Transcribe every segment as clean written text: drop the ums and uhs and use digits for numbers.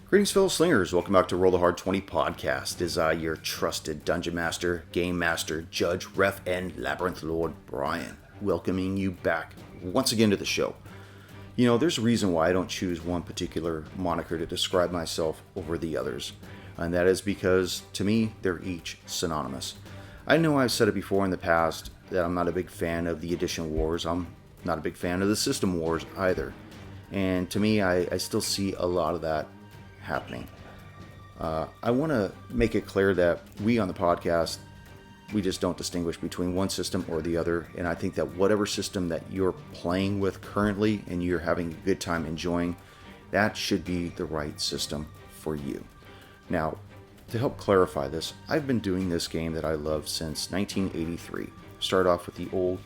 Greetings, fellow slingers. Welcome back to Roll the Hard 20 podcast. It is your trusted dungeon master, game master, judge, ref, and labyrinth lord, Brian, welcoming you back once again to the show. You know, there's a reason why I don't choose one particular moniker to describe myself over the others, and that is because, to me, they're each synonymous. I know I've said it before in the past that I'm not a big fan of the edition wars. I'm not a big fan of the system wars either. And to me, I still see a lot of that happening. I want to make it clear that we on the podcast, we just don't distinguish between one system or the other. And I think that whatever system that you're playing with currently and you're having a good time enjoying, that should be the right system for you. Now, to help clarify this, I've been doing this game that I love since 1983. Start off with the old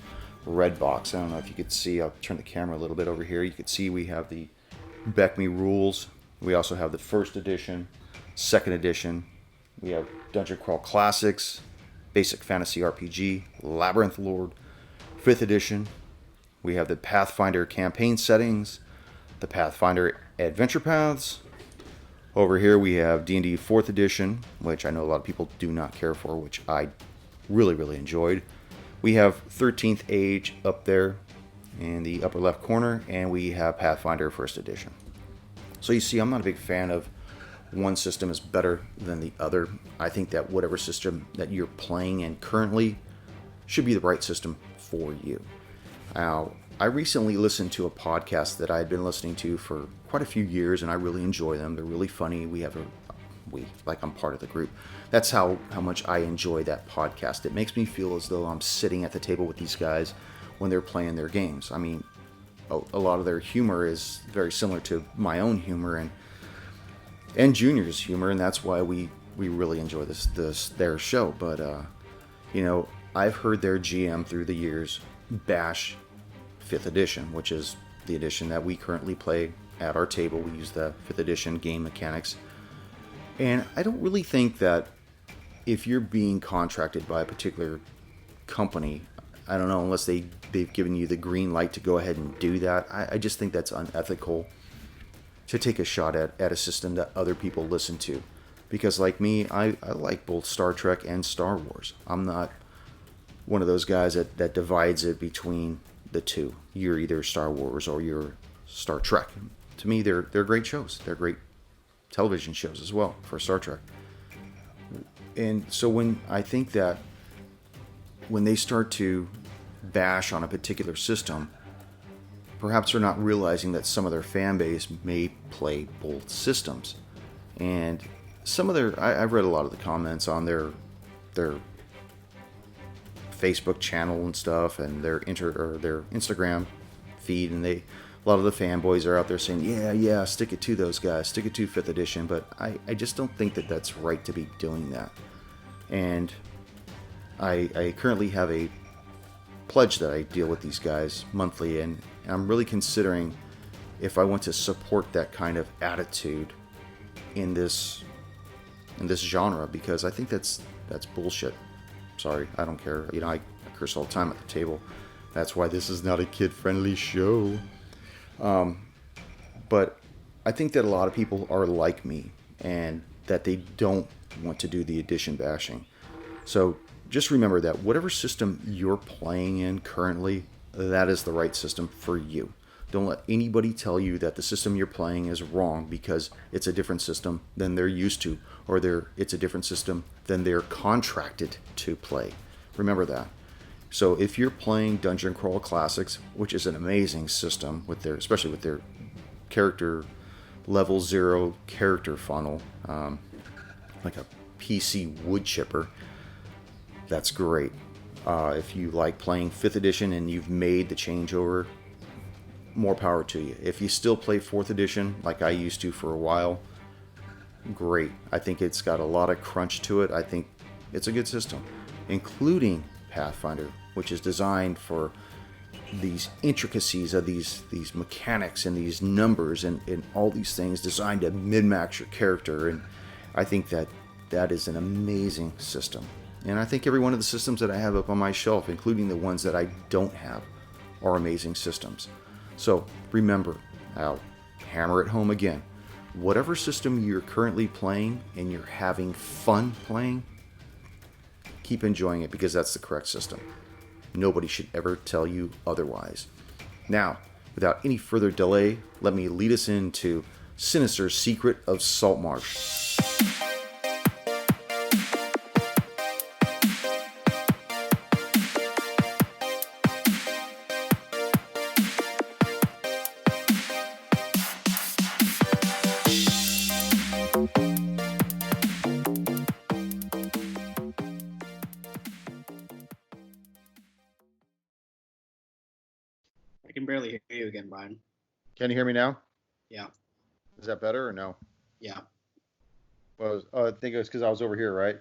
red box. I don't know if you could see, I'll turn the camera a little bit over here. You can see we have the Beckme rules. We also have the first edition, second edition. We have Dungeon Crawl Classics, Basic Fantasy RPG, Labyrinth Lord, 5th edition. We have the Pathfinder campaign settings, the Pathfinder adventure paths. Over here we have D&D 4th edition, which I know a lot of people do not care for, which I really enjoyed. We have 13th Age up there in the upper left corner, and we have Pathfinder 1st edition. So you see, I'm not a big fan of one system is better than the other. I think that whatever system that you're playing in currently should be the right system for you. Now, I recently listened to a podcast that I had been listening to for quite a few years, and I really enjoy them. They're really funny. I'm part of the group. That's how much I enjoy that podcast. It makes me feel as though I'm sitting at the table with these guys when they're playing their games. I mean, a lot of their humor is very similar to my own humor and Junior's humor, and that's why we really enjoy their show. But I've heard their GM through the years bash 5th edition, which is the edition that we currently play at our table. We use the 5th edition game mechanics, and I don't really think that if you're being contracted by a particular company, I don't know, unless they've given you the green light to go ahead and do that. I just think that's unethical to take a shot at a system that other people listen to. Because like me, I like both Star Trek and Star Wars. I'm not one of those guys that divides it between the two. You're either Star Wars or you're Star Trek. To me, they're great shows. They're great television shows as well for Star Trek. And so when they start to bash on a particular system, perhaps they're not realizing that some of their fan base may play both systems. And some of I've read a lot of the comments on their Facebook channel and stuff, and their Instagram feed, and a lot of the fanboys are out there saying, yeah, stick it to those guys, stick it to 5th edition. But I just don't think that that's right to be doing that. And I currently have a pledge that I deal with these guys monthly, and I'm really considering if I want to support that kind of attitude in this genre, because I think that's bullshit. Sorry, I don't care. I curse all the time at the table. That's why this is not a kid-friendly show. But I think that a lot of people are like me, and that they don't want to do the edition bashing. So just remember that whatever system you're playing in currently, that is the right system for you. Don't let anybody tell you that the system you're playing is wrong because it's a different system than they're used to, or it's a different system than they're contracted to play. Remember that. So if you're playing Dungeon Crawl Classics, which is an amazing system especially with their character level 0 character funnel, like a PC wood chipper, that's great. If you like playing 5th edition and you've made the changeover, more power to you. If you still play 4th edition like I used to for a while, great. I think it's got a lot of crunch to it. I think it's a good system, including Pathfinder, which is designed for these intricacies of these mechanics and these numbers and all these things designed to min-max your character. And I think that is an amazing system. And I think every one of the systems that I have up on my shelf, including the ones that I don't have, are amazing systems. So remember, I'll hammer it home again. whatever system you're currently playing and you're having fun playing, keep enjoying it because that's the correct system. Nobody should ever tell you otherwise. Now, without any further delay, let me lead us into Sinister's Secret of Saltmarsh. I can barely hear you again, Brian. Can you hear me now? Yeah. Is that better or no? Yeah. Well, I think it was because I was over here, right?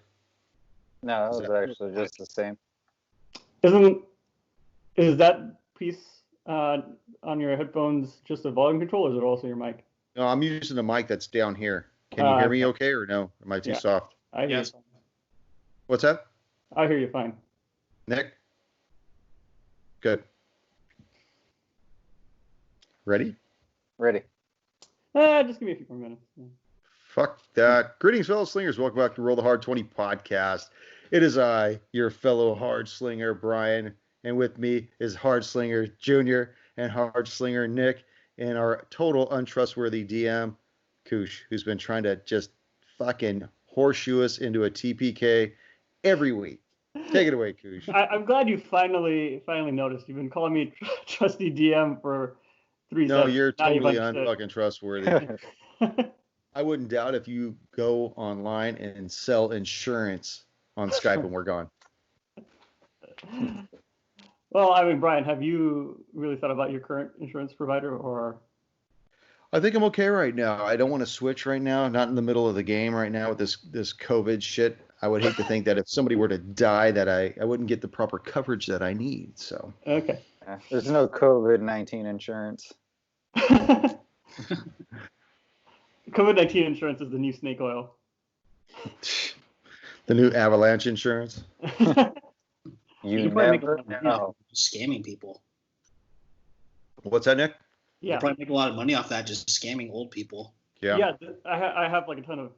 No, it was actually just the same. Is that piece on your headphones just a volume control, or is it also your mic? No, I'm using the mic that's down here. Can you hear me okay or no? Am I too soft? I hear you. What's that? I hear you fine. Nick? Good. Ready? Ready. Just give me a few more minutes. Yeah. Fuck that. Greetings, fellow slingers. Welcome back to Roll the Hard 20 podcast. It is I, your fellow Hard Slinger, Brian, and with me is Hard Slinger Jr. and Hard Slinger Nick, and our total untrustworthy DM, Koosh, who's been trying to just fucking horseshoe us into a TPK every week. Take it away, Koosh. I'm glad you finally noticed. You've been calling me trusty DM for 3 No, seconds. you're Now you've totally understood. unfucking trustworthy. I wouldn't doubt if you go online and sell insurance on Skype when we're gone. Well, I mean, Brian, have you really thought about your current insurance provider, or? I think I'm okay right now. I don't want to switch right now. Not in the middle of the game right now with this COVID shit. I would hate to think that if somebody were to die, that I wouldn't get the proper coverage that I need. So Okay. There's no COVID-19 insurance. COVID-19 insurance is the new snake oil. the new avalanche insurance. You probably make a never lot of money off know. scamming people. What's that, Nick? You Yeah. probably make a lot of money off that, just scamming old people. Yeah. I have like a ton of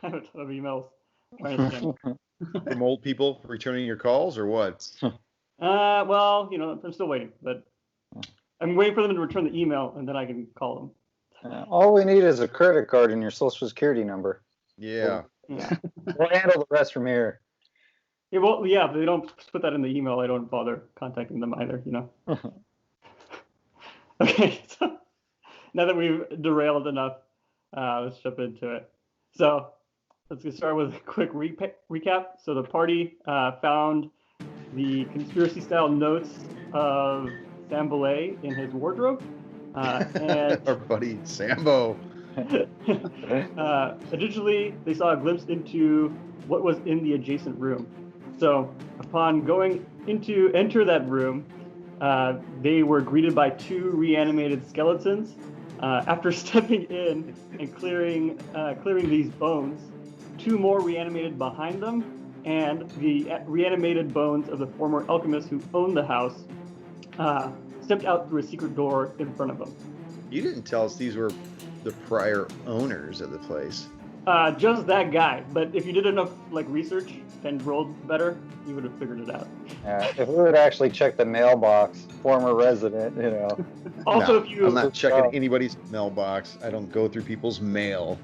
emails. trying to scam. From old people returning your calls or what? Well, I'm still waiting, but I'm waiting for them to return the email, and then I can call them. All we need is a credit card and your social security number. Yeah. Yeah. We'll handle the rest from here. Yeah, well, yeah, if they don't put that in the email, I don't bother contacting them either, Okay, so now that we've derailed enough, let's jump into it. So let's get started with a quick recap. So the party found the conspiracy-style notes of Sanbalet in his wardrobe. And Our buddy Sambo. additionally, they saw a glimpse into what was in the adjacent room. So upon going enter that room, they were greeted by 2 reanimated skeletons. After stepping in and clearing these bones, 2 more reanimated behind them, and the reanimated bones of the former alchemist who owned the house stepped out through a secret door in front of them. You didn't tell us these were the prior owners of the place. Just that guy. But if you did enough research and rolled better, you would have figured it out. If we would actually check the mailbox, former resident, Also, No, if you I'm not checking anybody's mailbox. I don't go through people's mail.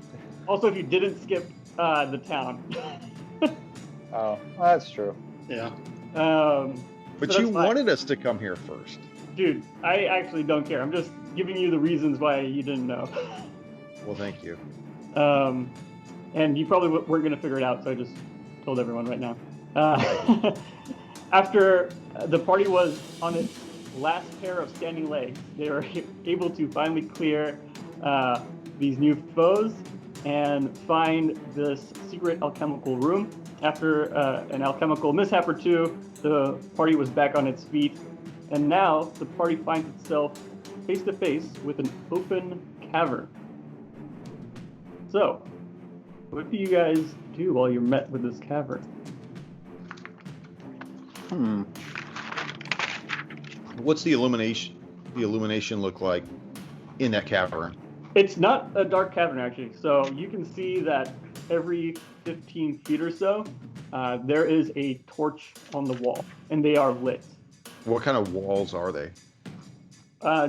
Also, if you didn't skip the town. Oh, that's true. Yeah. But so you that's fine. wanted us to come here first. Dude, I actually don't care. I'm just giving you the reasons why you didn't know. Well, thank you. And you probably weren't going to figure it out, so I just told everyone right now. After the party was on its last pair of standing legs, they were able to finally clear these new foes and find this secret alchemical room. After an alchemical mishap or 2, the party was back on its feet, and now the party finds itself face to face with an open cavern. So, what do you guys do while you're met with this cavern? What's the illumination look like in that cavern? It's not a dark cavern, actually. So you can see that every 15 feet or so, there is a torch on the wall, and they are lit. What kind of walls are they?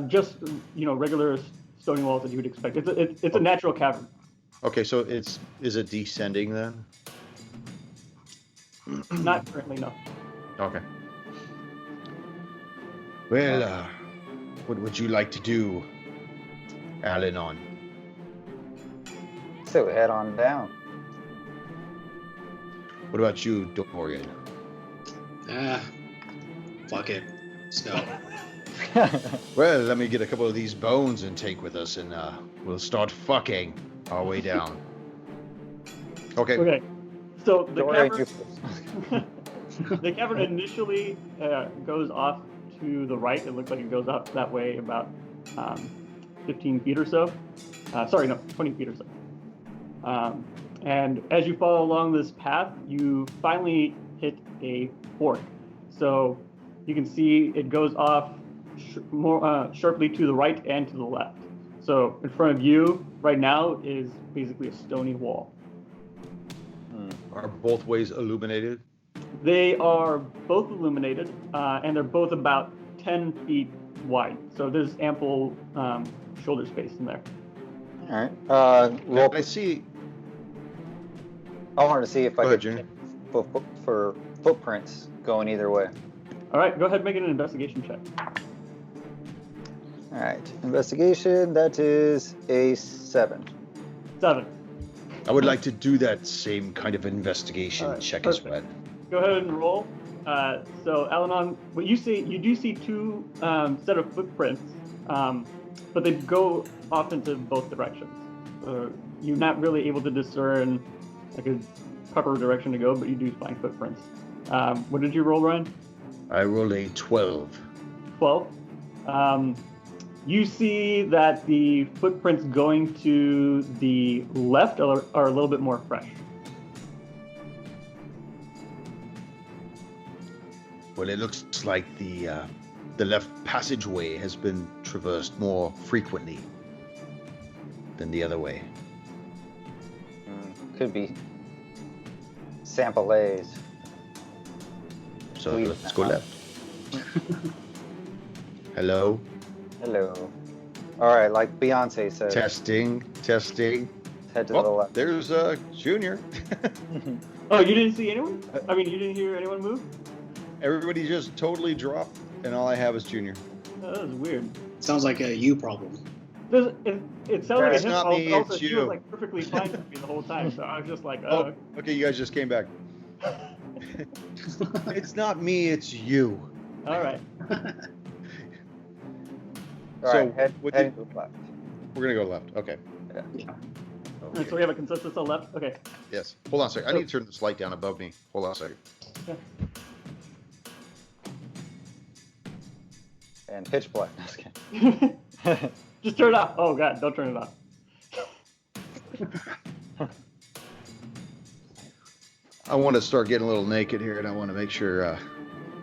Just, regular stony walls that you would expect. It's a natural cavern. Okay, so is it descending then? Not currently, no. Okay. Well, what would you like to do, Al-Anon? So head on down. What about you, Dorian? Fuck it. Let's go. Well, let me get a couple of these bones and take with us, and we'll start fucking our way down. Okay. Okay. So the Dorian, cavern, the cavern initially goes off to the right. It looks like it goes up that way about 15 feet or so. 20 feet or so. And as you follow along this path, you finally hit a fork. So you can see it goes off more sharply to the right and to the left. So in front of you right now is basically a stony wall. Are both ways illuminated? They are both illuminated, and they're both about 10 feet wide. So there's ample shoulder space in there. All right. Well, I see. I wanted to see if Go I ahead, could Junior. check for footprints going either way. All right, go ahead and make an investigation check. All right. Investigation. That is a 7. 7. I would like to do that same kind of investigation Alright, check as perfect. well. Go ahead and roll. So Al-Anon, what you do see two set of footprints, but they go off into both directions. You're not really able to discern like a proper direction to go, but you do find footprints. What did you roll, Ryan? I rolled a 12. 12. You see that the footprints going to the left are a little bit more fresh. Well, it looks like the left passageway has been traversed more frequently than the other way. Could be Sanbalet. So Please. let's go left. Hello? Hello. All right, like Beyonce said, Testing. head to the Oh, left. there's Junior. Oh, you didn't see anyone? I mean, you didn't hear anyone move? Everybody just totally dropped, and all I have is Junior. Oh, that was weird. Sounds like a you problem. It sounded like It's his not fault, me, but also it's he you. was like perfectly fine with me the whole time. So I was just like, Oh, okay, you guys just came back. It's not me, it's you. all right. All So, right, head what to the left. We're gonna go left. Okay. Yeah. All right, so we have a consensus on left. Okay. Yes. Hold on a second. I need to turn this light down above me. Hold on a second. And pitch black. No, just kidding. Just turn it off. Oh god, don't turn it off. I want to start getting a little naked here, and I want to make sure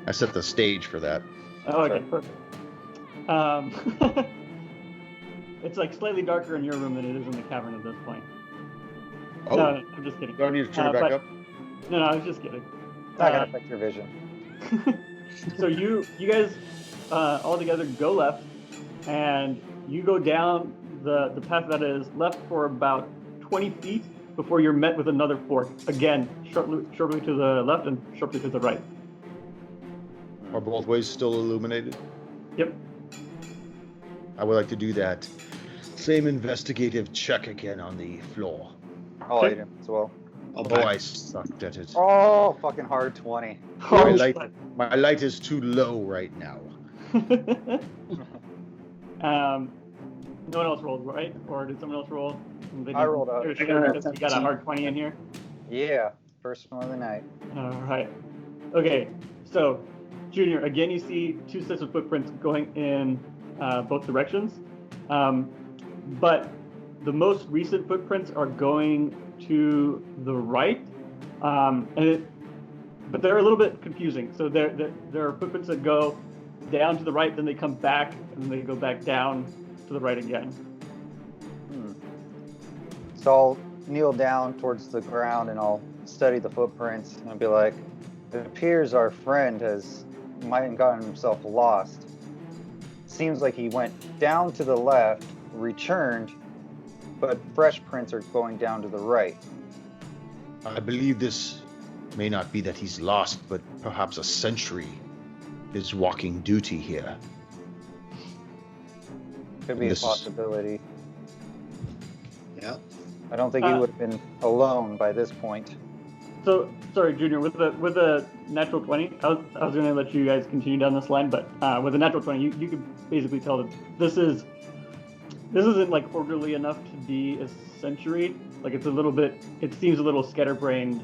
I set the stage for that. Oh, okay, perfect. It's like slightly darker in your room than it is in the cavern at this point. Oh, No, I'm just kidding. do I need to turn it back up? No, I was just kidding. Not gonna affect your vision. So you guys all together go left, and you go down the path that is left for about 20 feet before you're met with another fork. Again, sharply to the left and sharply to the right. Are both ways still illuminated? Yep. I would like to do that same investigative check again on the floor. I'll Okay. eat him as well. I'll Oh, back. I sucked at it. Oh, fucking hard 20. My light is too low right now. No one else rolled, right? Or did someone else roll? I rolled a- You're sure because you got a hard 20 in here? Yeah, first one of the night. All right. Okay, so Junior, again, you see two sets of footprints going in both directions, but the most recent footprints are going to the right, but they're a little bit confusing. So there are footprints that go down to the right, then they come back, and then they go back down to the right again. So I'll kneel down towards the ground and I'll study the footprints and I'll be like, it appears our friend might have gotten himself lost. Seems like he went down to the left, returned, but fresh prints are going down to the right. I believe this may not be that he's lost, but perhaps a sentry is walking duty here. Could be a This is- possibility. Yeah. I don't think he would have been alone by this point. So, sorry, Junior, with a natural 20, I was going to let you guys continue down this line, but with a natural 20, you could basically tell that this isn't like orderly enough to be a century. Like it seems a little scatterbrained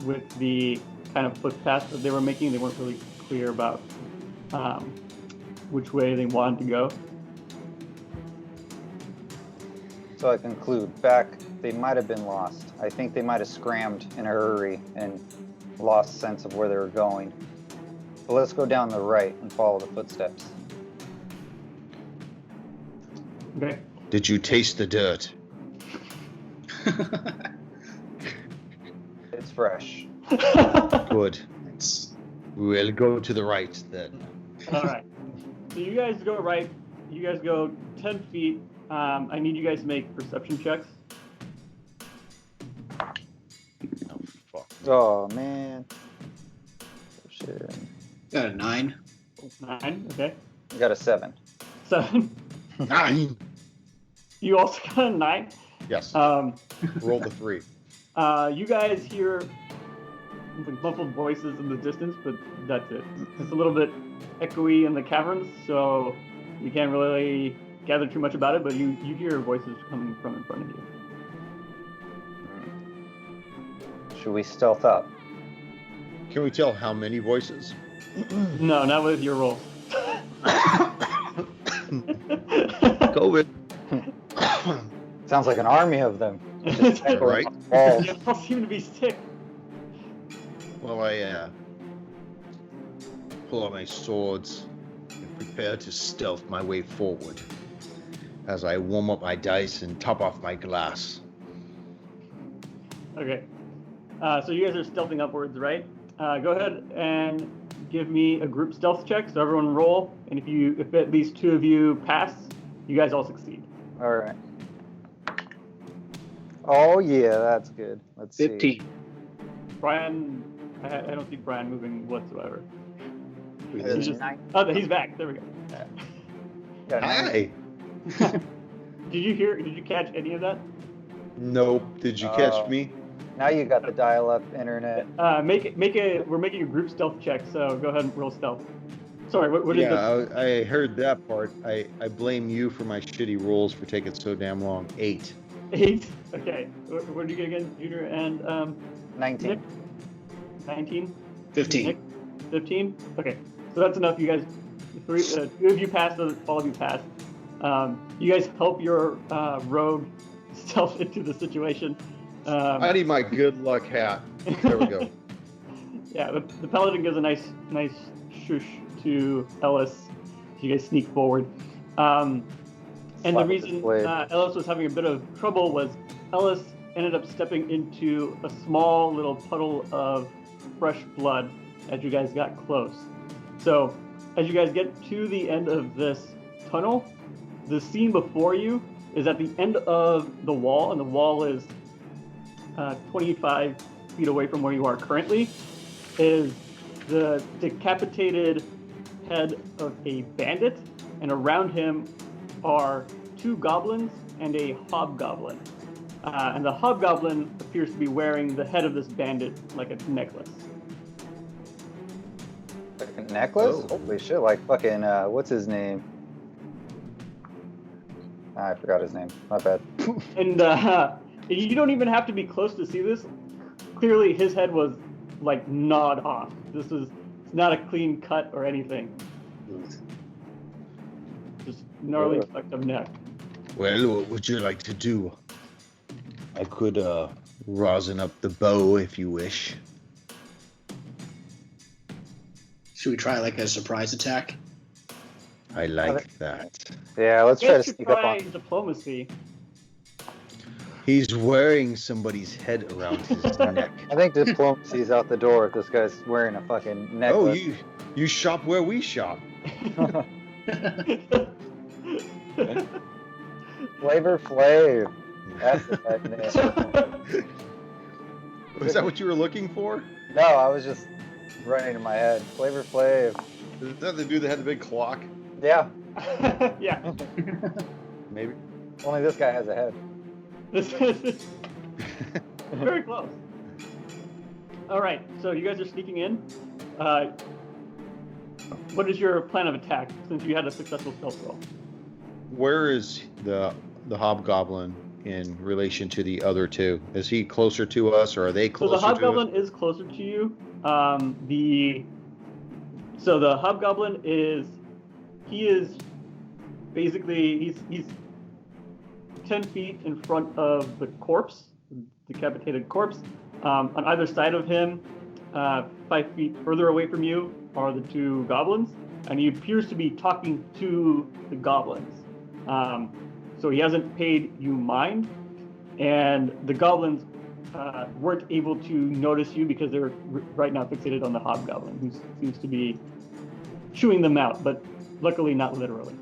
with the kind of footpath that they were making. They weren't really clear about which way they wanted to go. So I conclude, they might have been lost. I think they might have scrammed in a hurry and lost sense of where they were going. But let's go down the right and follow the footsteps. Okay. Did you taste the dirt? It's fresh. Good. It's We'll go to the right then. All right. So you guys go right. You guys go 10 feet. I need you guys to make perception checks. Oh, fuck. Oh, man. Oh, shit. got a 9. 9. Okay. I got a 7. 7. 9! You also got a 9. Yes. Roll the 3. You guys hear like muffled voices in the distance, but that's it. It's a little bit echoey in the caverns, so you can't really gather too much about it, but you hear voices coming from in front of you. Should we stealth up? Can we tell how many voices? No, not with your roll. COVID. Sounds like an army of them. Just Right. Walls. You all seem to be sick. Well, I pull out my swords and prepare to stealth my way forward as I warm up my dice and top off my glass. Okay. So you guys are stealthing upwards, right? Go ahead and give me a group stealth check. So everyone roll, and if at least 2 of you pass, you guys all succeed. All right. Oh, yeah, that's good. Let's 15. see. Brian, I don't see Brian moving whatsoever. He's just- nine- Oh, he's back. There we go. got a nine. Hi! Did you catch any of that? Nope. Did you catch Oh. me? Now you got the dial-up internet. We're making a group stealth check, so go ahead and roll stealth. Sorry, what is the... Yeah, I heard that part. I blame you for my shitty rolls for taking so damn long. 8. 8? Okay. What did you get again, Junior and 19. Nick? 19? 15. Nick? 15? Okay. So that's enough. You guys, 2 of you passed, all of you passed. You guys help your rogue stealth into the situation. I need my good luck hat. There we go. Yeah, the paladin gives a nice shush to Ellis. So you guys sneak forward. And the Slap with his reason blade. Ellis was having a bit of trouble was Ellis ended up stepping into a small little puddle of fresh blood as you guys got close. So as you guys get to the end of this tunnel, the scene before you is at the end of the wall, and the wall is 25 feet away from where you are currently, is the decapitated head of a bandit, and around him are 2 goblins and a hobgoblin. And the hobgoblin appears to be wearing the head of this bandit like a necklace. Like a necklace? Oh. Holy shit, like fucking, what's his name? I forgot his name. My bad. And you don't even have to be close to see this. Clearly, his head was like gnawed off. It's not a clean cut or anything. Just gnarly Ugh. fucked up neck. Well, what would you like to do? I could rosin up the bow if you wish. Should we try like a surprise attack? I like that. Yeah, let's try to Guess you sneak up try on. diplomacy. He's wearing somebody's head around his neck. I think diplomacy's out the door if this guy's wearing a fucking Oh, necklace. you shop where we shop. Flavor Flav. That's the right name. Was that what you were looking for? No, I was just running in my head. Flavor Flav. Is that the dude that had the big clock? Yeah, Yeah. Maybe. only this guy has a head. This is very close. All right, so you guys are sneaking in. What is your plan of attack since you had a successful stealth roll? Where is the hobgoblin in relation to the other two? Is he closer to us, or are they So closer the to us? hobgoblin is closer to you. So the hobgoblin is basically he's 10 feet in front of the corpse, decapitated corpse. On either side of him, 5 feet further away from you, are the two goblins, and he appears to be talking to the goblins. So he hasn't paid you mind, and the goblins weren't able to notice you because they're right now fixated on the hobgoblin, who seems to be chewing them out, but luckily not literally.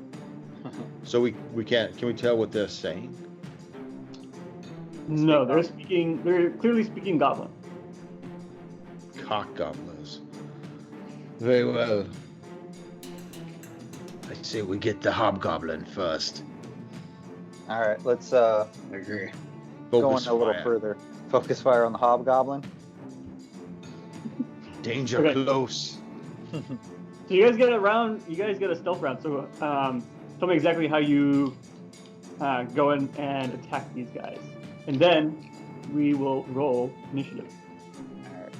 So we can't. Can we tell what they're saying? No, they're clearly speaking goblin. Cock gobblers. Very well. I say we get the hobgoblin first. All right, let's I agree. go Focus in a little fire. further. Focus fire on the hobgoblin. Danger Okay. close. So you guys get a stealth round. So tell me exactly how you go in and attack these guys, and then we will roll initiative. All right.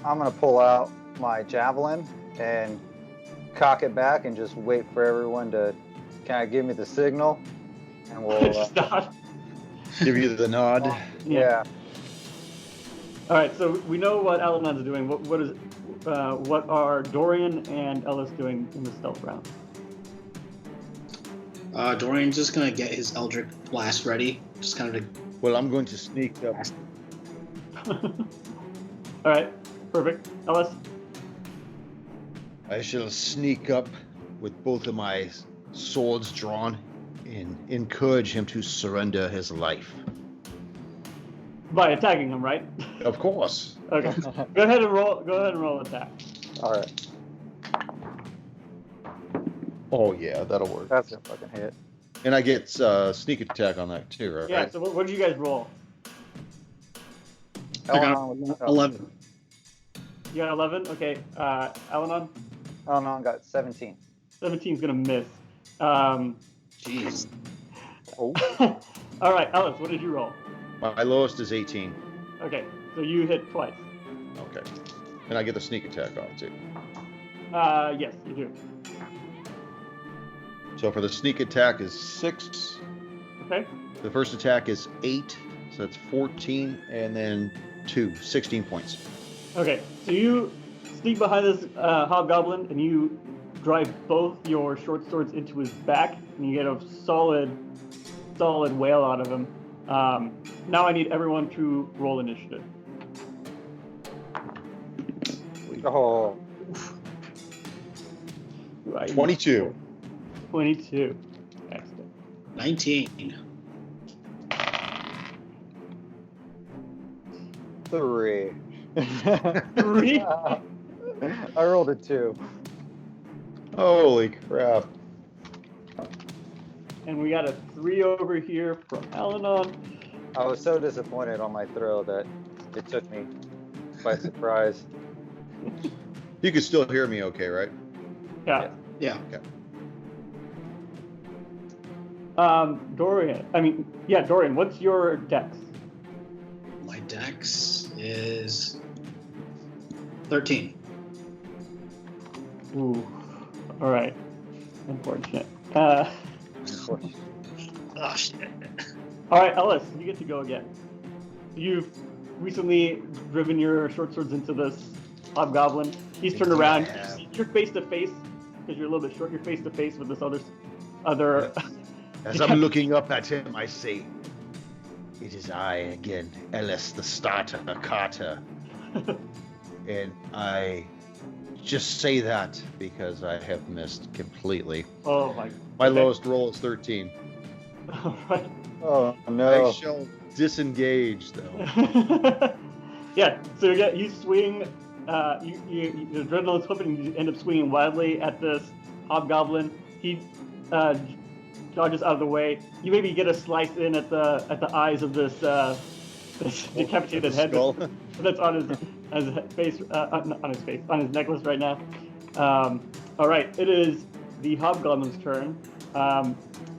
I'm gonna pull out my javelin and cock it back and just wait for everyone to kind of give me the signal, and we'll. Stop. Give you the nod. Yeah. All right. So we know what Alamon's doing. What are Dorian and Ellis doing in the stealth round? Dorian's just gonna get his Eldritch Blast ready. Just kind of Well, I'm going to sneak up. All right. Perfect. Ellis. I shall sneak up with both of my swords drawn and encourage him to surrender his life. By attacking him, right? Of course. Okay. Go ahead and roll attack. All right. Oh yeah, that'll work. That's a fucking hit. And I get sneak attack on that too, right? Yeah. So what did you guys roll? I got Elenon was- 11. You got 11. Okay. Alanon. Elenon got 17. 17 is gonna miss. Jeez. Oh. All right, Ellis. What did you roll? My lowest is 18. Okay. So you hit twice. Okay. And I get the sneak attack off too. Yes, you do. So for the sneak attack is 6. Okay. The first attack is 8, so that's 14, and then 16 points. Okay. So you sneak behind this hobgoblin, and you drive both your short swords into his back, and you get a solid wail out of him. Now I need everyone to roll initiative. Oh. 22. 22. Excellent. 19. 3. 3. I rolled a 2. Holy crap. And we got a 3 over here from Alanon. I was so disappointed on my throw that it took me by surprise. You can still hear me okay, right? Yeah. Yeah. Dorian, what's your dex? My dex is 13. Ooh. All right. Unfortunate. Oh, shit. All right, Ellis, you get to go again. You've recently driven your short swords into this hobgoblin. He's turned around. You're face to face because you're a little bit short. You're face to face with this other As I'm looking up at him, I say, "It is I again, Ellis the Starter Carter." And I just say that because I have missed completely. Oh my. My okay. lowest roll is 13. All right. Oh no. I shall disengage, though. Yeah. So you swing. The adrenaline's pumping, and you end up swinging wildly at this hobgoblin. He dodges out of the way. You maybe get a slice in at the eyes of this decapitated head Skull. that's on his face, on his necklace right now. All right, it is the hobgoblin's turn,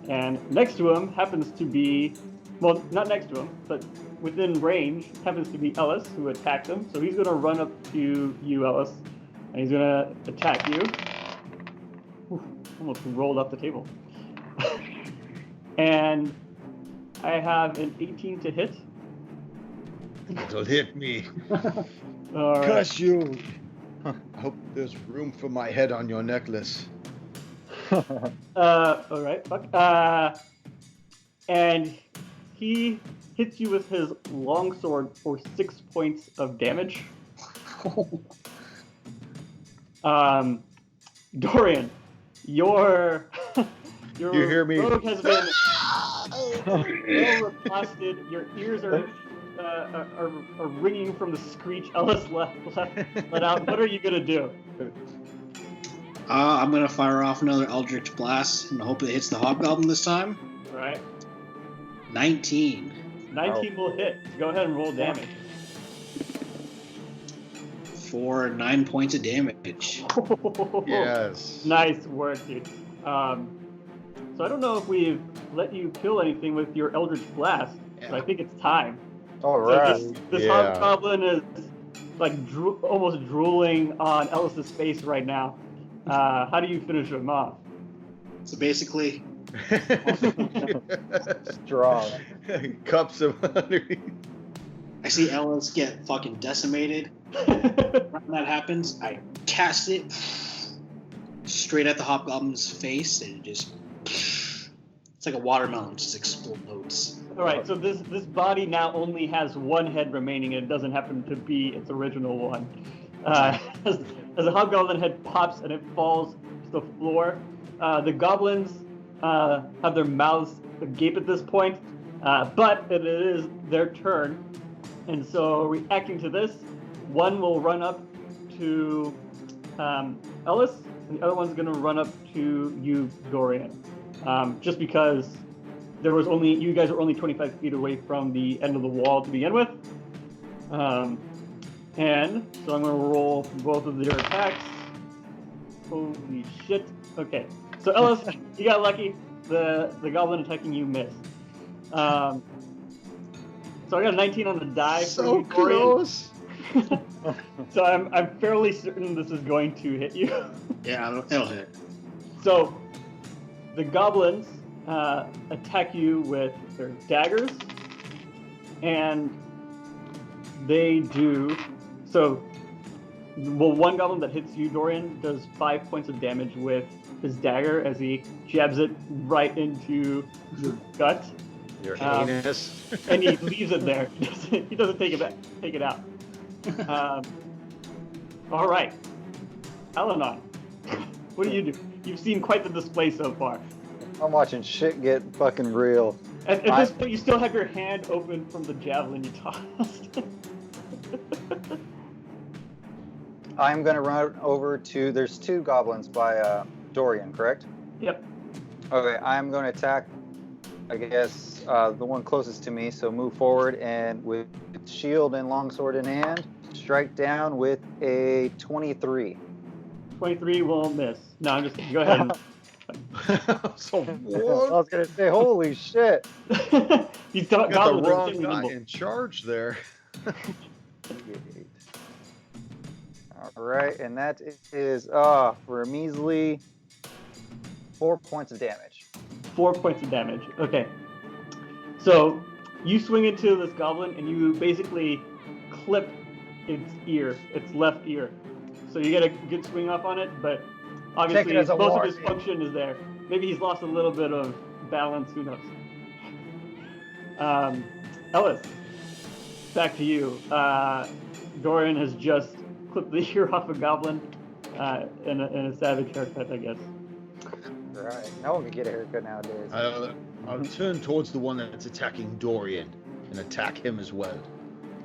and next to him happens to be, well, not next to him, but within range happens to be Ellis, who attacked him. So he's going to run up to you, Ellis, and he's going to attack you. Oof, almost rolled off the table. And I have an 18 to hit. It'll hit me. All right. Curse you. I hope there's room for my head on your necklace. All right, fuck. And he hits you with his longsword for 6 points of damage. Dorian, your You hear me? rogue has been well blasted. Your ears are ringing from the screech Ellis let out. What are you gonna do? I'm gonna fire off another Eldritch Blast and hope it hits the Hobgoblin this time. All right, 19. 19 will hit. Go ahead and roll damage. For 9 points of damage. Yes. Nice work, dude. So I don't know if we've let you kill anything with your Eldritch Blast, but I think it's time. All So right. this Yeah. hobgoblin is like almost drooling on Ellis's face right now. How do you finish him off? So basically, Strong. Cups of underneath. I see Ellis get fucking decimated. When that happens, I cast it straight at the Hobgoblin's face, and it just, it's like a watermelon, just explodes. All right, so this body now only has one head remaining, and it doesn't happen to be its original one. As the hobgoblin head pops and it falls to the floor, the goblins have their mouths agape at this point, but it is their turn, and so reacting to this, one will run up to Ellis, and the other one's going to run up to you, Dorian, just because you guys are only 25 feet away from the end of the wall to begin with. And so I'm going to roll both of their attacks. Holy shit. Okay. So Ellis, you got lucky. The goblin attacking you missed. So I got a 19 on the die. So for you, Dorian. close. So I'm fairly certain this is going to hit you. Yeah, it'll hit. So the goblins attack you with their daggers, and they do so. Well, one goblin that hits you, Dorian, does 5 points of damage with his dagger as he jabs it right into your gut, Your anus. and he leaves it there. He doesn't take it out. All right, Alanon, what do you do? You've seen quite the display so far. I'm watching shit get fucking real. At this point, you still have your hand open from the javelin you tossed. I'm gonna run over to. There's two goblins by Dorian, correct? Yep. Okay, I'm gonna attack. I guess the one closest to me. So move forward and with shield and longsword in hand, strike down with a 23. 23 will miss. No, I'm just go ahead. So I what? was gonna say, holy shit! These Got the goblins are wrong really guy nimble. in charge there. All right, and that is for a measly 4 points of damage. 4 points of damage. Okay. So you swing into this goblin and you basically clip its left ear. So you get a good swing off on it, but obviously Take it as a most of warning. his function is there. Maybe he's lost a little bit of balance, who knows? Ellis, back to you. Dorian has just clipped the ear off a goblin in a savage haircut, I guess. Right. No one can get a haircut nowadays. I'll turn towards the one that's attacking Dorian and attack him as well.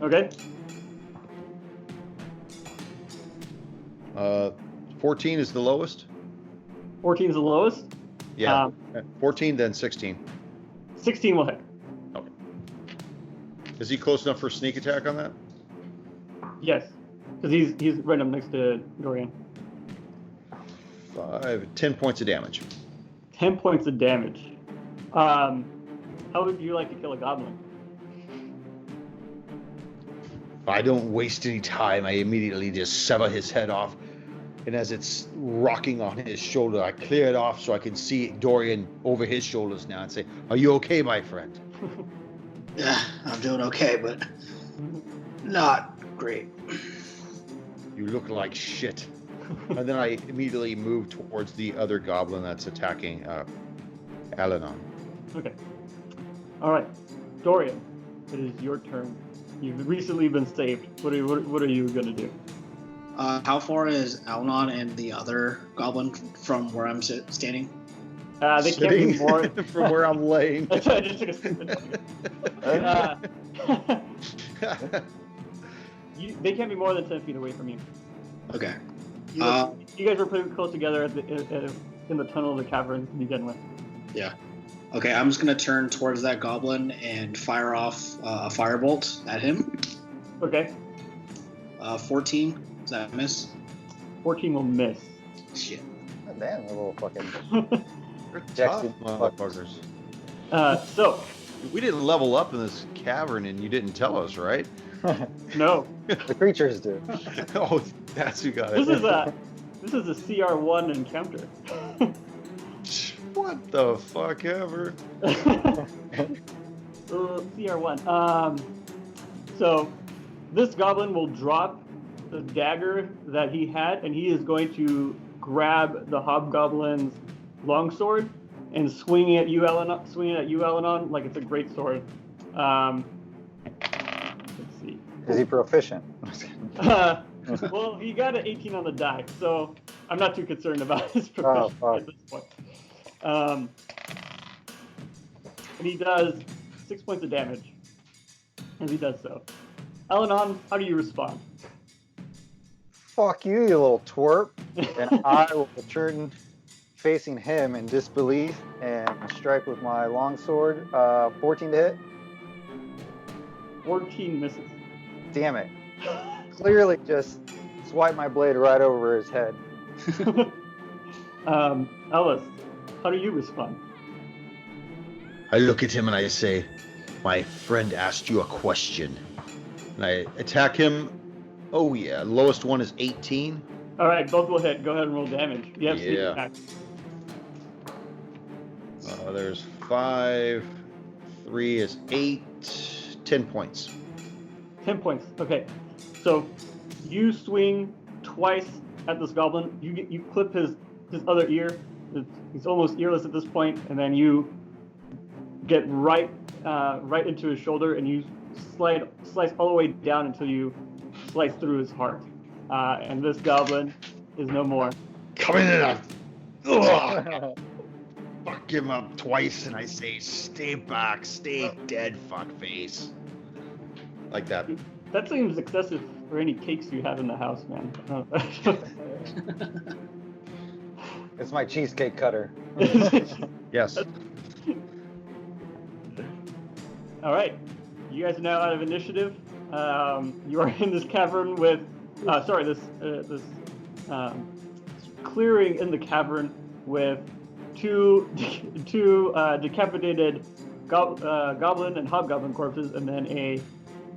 Okay. 14 is the lowest. 14 is the lowest. Yeah. 14, then 16. 16 will hit. Okay. Is he close enough for a sneak attack on that? Yes, because he's right up next to Dorian. 10 points of damage. 10 points of damage. How would you like to kill a goblin? If I don't waste any time, I immediately just sever his head off. And as it's rocking on his shoulder, I clear it off so I can see Dorian over his shoulders now and say, "Are you okay, my friend?" Yeah, I'm doing okay, but not great. You look like shit. And then I immediately move towards the other goblin that's attacking Alanon. Okay. All right, Dorian, it is your turn. You've recently been saved. What are you gonna do? How far is Alnon and the other goblin from where I'm standing? They can't be more. From where I'm laying. I just took a stupid. They can't be more than 10 feet away from you. Okay. You guys were pretty close together in the tunnel of the cavern to begin with. Yeah. Okay, I'm just gonna turn towards that goblin and fire off a firebolt at him. Okay. 14. Does that miss? 14 will miss. Shit. Oh, damn, the little fucking We're tough, Jackson motherfuckers. So, We didn't level up in this cavern and you didn't tell us, right? no. the creatures do. Oh, that's who got it. This is a CR1 encounter. What the fuck ever? CR1. So this goblin will drop the dagger that he had, and he is going to grab the hobgoblin's longsword and swing it at you, Elenon, like it's a great sword. Let's see. Is he proficient? Well, he got an 18 on the die, so I'm not too concerned about his proficiency at this point. And he does 6 points of damage as he does so. Elenon, how do you respond? Fuck you, you little twerp. And I will turn facing him in disbelief and strike with my longsword. 14 to hit. 14 misses. Damn it. Clearly just swipe my blade right over his head. Ellis, how do you respond? I look at him and I say, "My friend asked you a question." And I attack him. Oh yeah, lowest one is 18. All right, both will hit. Go ahead and roll damage. You have sneak Yeah. attack. There's 5, 3 is 8, 10 points. 10 points. Okay, so you swing twice at this goblin. You clip his other ear. He's almost earless at this point, and then you get right into his shoulder, and you slice all the way down until you slice through his heart. And this goblin is no more. Come in and fuck him up twice, and I say, "Stay back, stay dead, fuckface." Like that. That seems excessive for any cakes you have in the house, man. It's my cheesecake cutter. Yes. All right, you guys are now out of initiative. You are in this cavern with, this clearing in the cavern with two decapitated goblin and hobgoblin corpses, and then a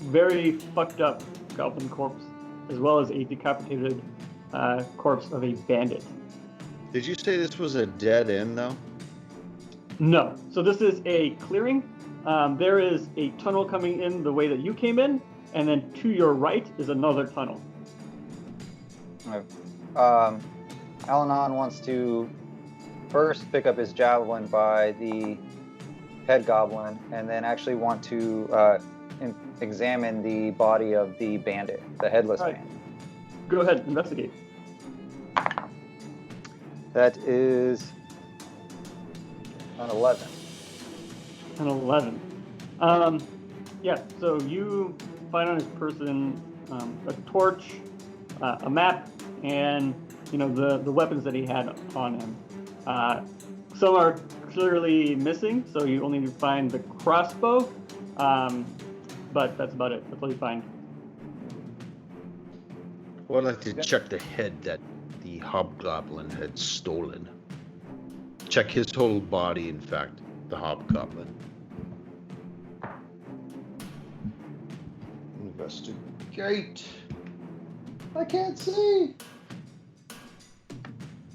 very fucked up goblin corpse, as well as a decapitated corpse of a bandit. Did you say this was a dead end, though? No. So this is a clearing. There is a tunnel coming in the way that you came in, and then to your right is another tunnel. Alanon wants to first pick up his javelin by the head goblin, and then actually want to examine the body of the bandit, the headless All right. bandit. Go ahead, investigate. That is an 11. An 11. Yeah, so you find on his person a torch, a map, and the weapons that he had on him. Some are clearly missing, so you only find the crossbow, but that's about it. That's all you find. Well, I'd like to check the head that the hobgoblin had stolen. Check his whole body, in fact, the hobgoblin. Investigate. I can't see.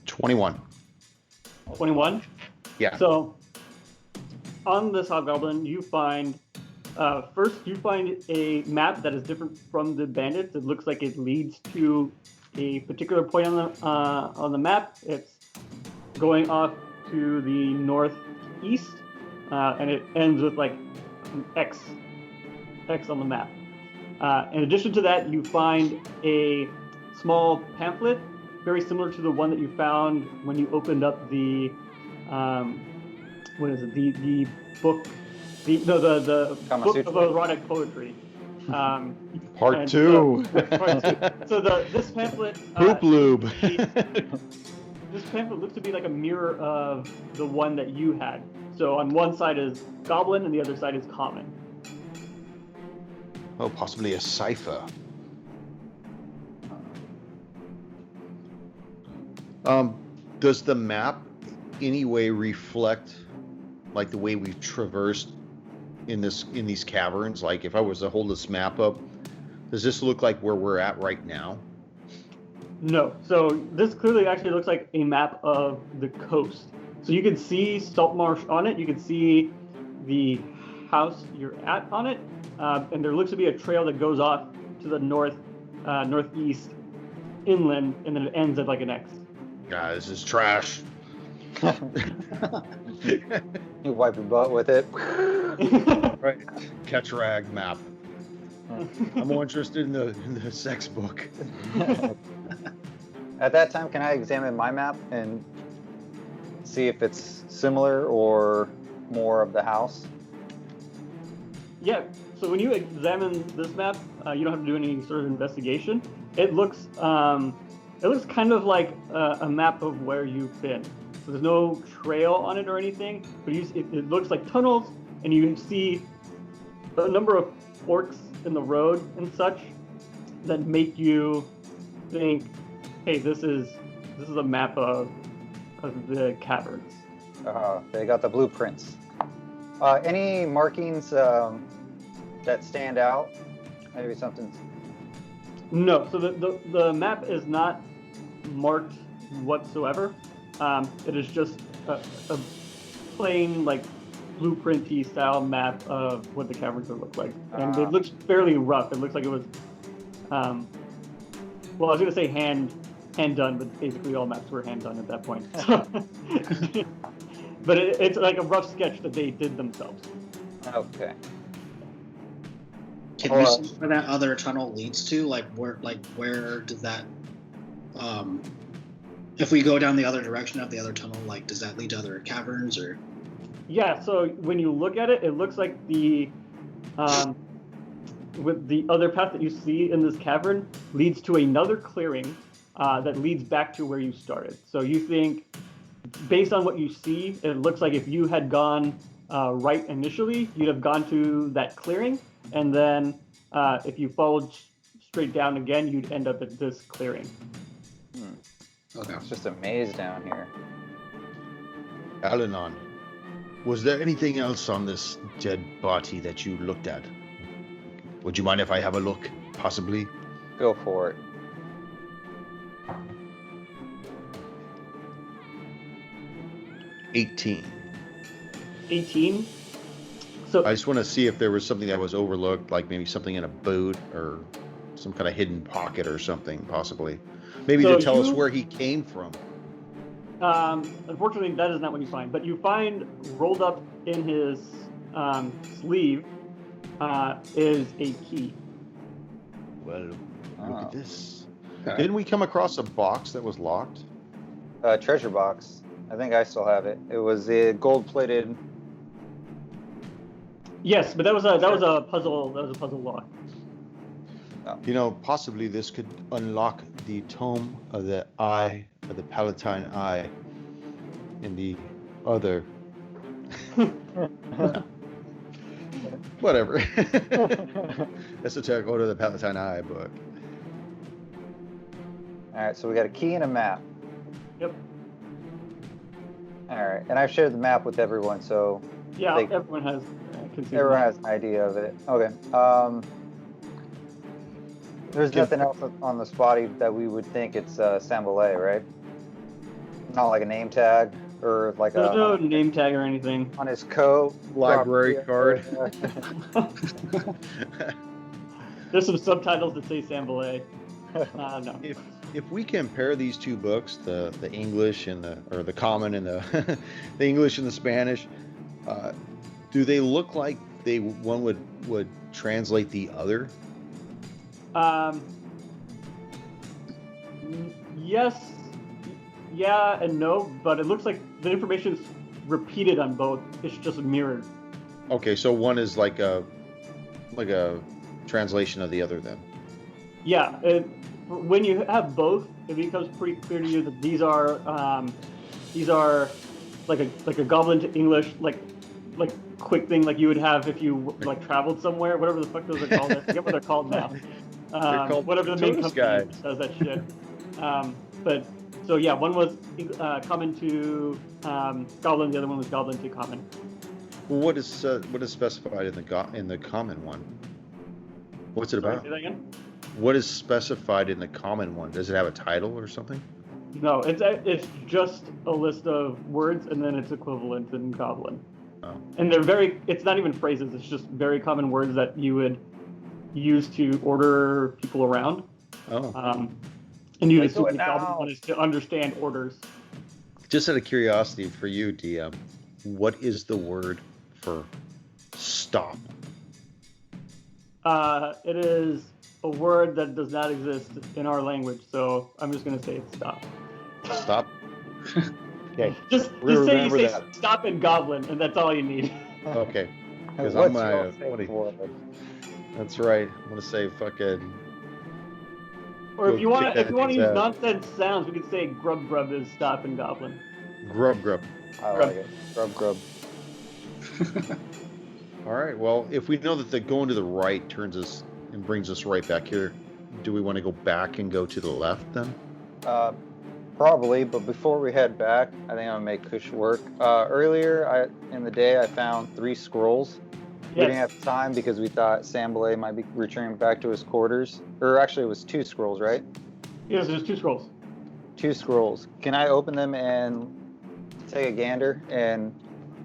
21. 21? Yeah. So, on this hobgoblin, you find first a map that is different from the bandits. It looks like it leads to a particular point on the map. It's going off to the northeast, and it ends with like an X on the map. In addition to that, you find a small pamphlet, very similar to the one that you found when you opened up the what is it? The book, the book of erotic poetry. Part 2. So this pamphlet. Poop lube. This pamphlet looks to be like a mirror of the one that you had. So on one side is goblin, and the other side is common. Oh, possibly a cipher. Does the map any way reflect like the way we've traversed in these caverns? Like if I was to hold this map up, does this look like where we're at right now? No. So this clearly actually looks like a map of the coast. So you can see Saltmarsh on it. You can see the house you're at on it. And there looks to be a trail that goes off to the northeast inland, and then it ends at like an X. This is trash. You wipe your butt with it. Right. Catch rag map. I'm more interested in the sex book. At that time, can I examine my map and see if it's similar or more of the house? Yeah. So when you examine this map, you don't have to do any sort of investigation. It looks kind of like a map of where you've been. So there's no trail on it or anything, but it looks like tunnels, and you can see a number of forks in the road and such that make you think, hey, this is a map of the caverns. They got the blueprints. Any markings that stand out? Maybe something. No, so the map is not marked whatsoever. It is just a plain, like, blueprinty style map of what the caverns would look like. And it looks fairly rough. It looks like it was, well, I was going to say hand done, but basically all maps were hand done at that point. But it's like a rough sketch that they did themselves. Okay. Can we see where that other tunnel leads to? Where does that? If we go down the other direction of the other tunnel, does that lead to other caverns or? Yeah. So when you look at it, it looks like with the other path that you see in this cavern leads to another clearing that leads back to where you started. So you think, based on what you see, it looks like if you had gone right initially, you'd have gone to that clearing, and then if you followed straight down again, you'd end up at this clearing. Okay. It's just a maze down here. Alanon, was there anything else on this dead body that you looked at? Would you mind if I have a look, possibly? Go for it. $18. 18. So I just want to see if there was something that was overlooked, like maybe something in a boot or some kind of hidden pocket or something, possibly. Maybe So to tell us where he came from. Unfortunately, that is not what you find. But you find rolled up in his sleeve is a key. Well, look Oh. at this. Okay. Didn't we come across a box that was locked? Treasure box. I think I still have it. It was a gold-plated. Yes, but that was a puzzle. That was a puzzle lock. You know, possibly this could unlock the tome of the eye, of the Palatine Eye, in the other. Whatever. Esoteric Order of the Palatine Eye book. All right, so we got a key and a map. Yep. All right, and I've shared the map with everyone, so Yeah, Like- everyone has. everyone has an idea of it. Okay. There's Okay. nothing else on this body that we would think it's Sanbalet, right? Not like a name tag or like There's no a name tag or anything. on his coat. Library card. There's some subtitles that say Sanbalet. No. If we compare these two books, the English and the common and the the English and the Spanish, do they look like one would translate the other? Yes, yeah, and no, but it looks like the information's repeated on both. It's just mirrored. Okay, so one is like a translation of the other then. Yeah, when you have both, it becomes pretty clear to you that these are like a goblin to English, like quick thing like you would have if you like traveled somewhere, whatever the fuck those are called. I forget what they're called now. They're called whatever the main tourist company guides. does that shit. But so yeah, one was common to goblin, the other one was goblin to common. Well, what is specified in the common one? What's it Sorry, about? say that again? What is specified in the common one? Does it have a title or something? No, it's just a list of words and then its equivalent in goblin. Oh. And it's not even phrases, it's just very common words that you would use to order people around. Oh. And you'd Like, assume do it the goblin now. one is to understand orders. Just out of curiosity for you, DM, what is the word for stop? It is a word that does not exist in our language, so I'm just gonna say it's stop. Stop? Okay. Just We're say gonna you remember say that. stop in goblin, and that's all you need. Okay. Because What's I'm your my safe word? That's right. I'm gonna say fucking. Or if Go you want kick to that use dude's ass. nonsense sounds, we could say grub grub is stop in goblin. Grub. I like it. Grub. All right. Well, if we know that the going to the right turns us and brings us right back here, do we want to go back and go to the left then? Probably, but before we head back, I think I'm gonna make Kush work. Earlier in the day, I found 3 scrolls. We didn't Yes. have time because we thought Sanbalet might be returning back to his quarters. Or actually, it was 2 scrolls, right? Yes, there's 2 scrolls. 2 scrolls. Can I open them and take a gander? And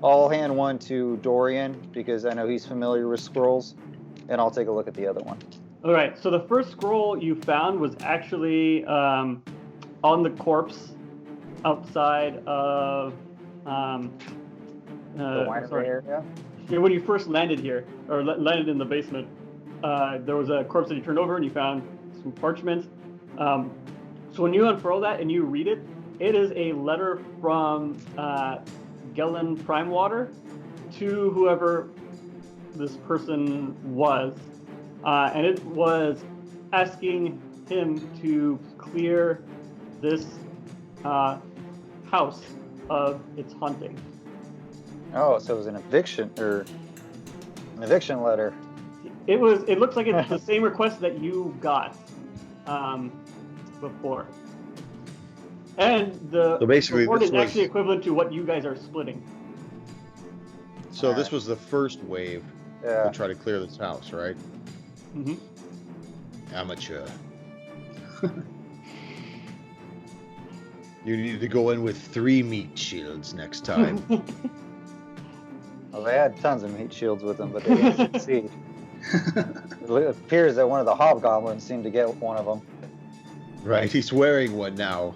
I'll hand one to Dorian because I know he's familiar with scrolls, and I'll take a look at the other one. All right. So the first scroll you found was actually on the corpse outside of The winery sorry. area. Yeah, when you first landed here, or landed in the basement, there was a corpse that you turned over and you found some parchment. So when you unfurl that and you read it, it is a letter from Gelen Primewater to whoever this person was. And it was asking him to clear this house of its haunting. Oh, so it was an eviction letter. It looks like it's the same request that you got before. And the So basically, reward this is was- actually equivalent to what you guys are splitting. So this was the first wave Yeah. to try to clear this house, right? Mm-hmm. Amateur. You need to go in with 3 meat shields next time. Well, they had tons of meat shields with them, but they didn't succeed. It appears that one of the hobgoblins seemed to get one of them. Right, he's wearing one now.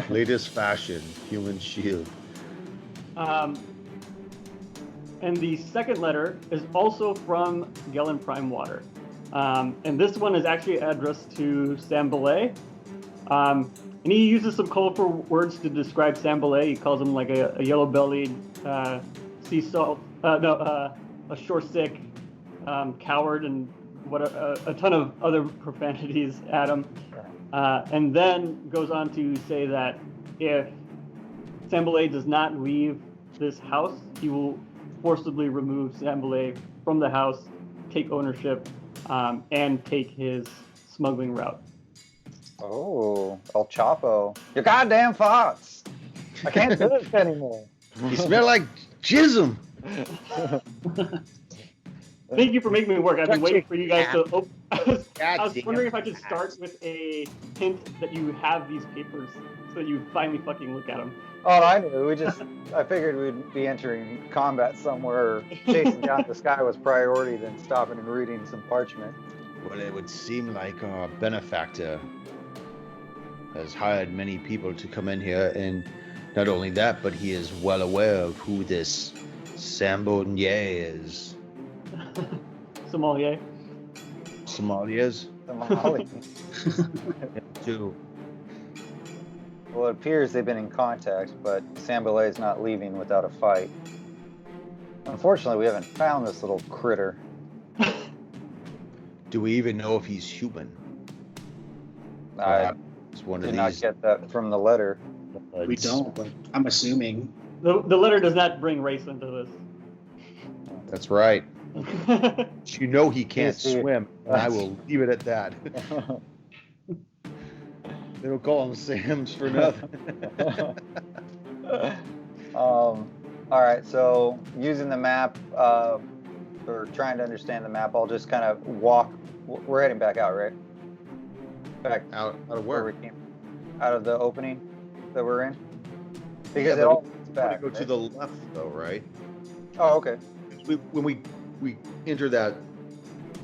Latest fashion, human shield. And the second letter is also from Gellin Prime Water. And this one is actually addressed to Sanbalet. And he uses some colorful words to describe Sanbalet. He calls him like a yellow-bellied sea salt, a shore-sick coward, and a ton of other profanities at him. And then goes on to say that if Sanbalet does not leave this house, he will forcibly remove Sanbalet from the house, take ownership, and take his smuggling route. Oh, El Chapo. Your goddamn farts. I can't do this anymore. You smell like jism. Thank you for making me work. I've been waiting for you guys to open. I was Goddamn wondering if I should start with a hint that you have these papers so that you finally fucking look at them. Oh, I knew. I figured we'd be entering combat somewhere. Chasing down the sky was priority than stopping and reading some parchment. Well, it would seem like our benefactor has hired many people to come in here, and not only that, but he is well aware of who this Sambo is. Sommelier. Somalias? Somali. Too. Well, it appears they've been in contact, but Sanbalet's not leaving without a fight. Unfortunately, we haven't found this little critter. Do we even know if he's human? I It's one did of not these. get that from the letter. We don't, but I'm assuming. The letter does not bring race into this. That's right. You know he can't Yes, he- swim, and I will leave it at that. They don't call him Sam's for nothing. All right, so using the map, or trying to understand the map, I'll just kind of walk. We're heading back out, right? Back Out of where where? we came, out of the opening that we're in. Because Yeah, it but all we leads want back. to go to right? the left, though, right? Oh, okay. When we enter that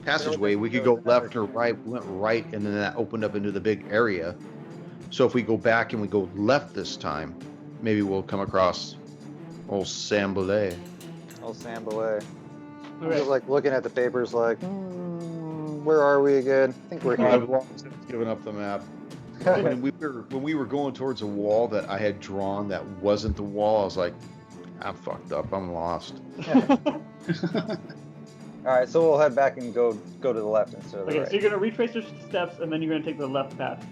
passageway, we could go left or right. We went right, and then that opened up into the big area. So if we go back and we go left this time, maybe we'll come across old Sambalet. Oh, Sanbalet. I'm Okay. just like looking at the papers, like, where are we again? I think we're here. I've long since given up the map. When we were going towards a wall that I had drawn that wasn't the wall, I was like, I'm fucked up. I'm lost. All right, so we'll head back and go to the left instead of the Okay, right. so you're going to retrace your steps, and then you're going to take the left path.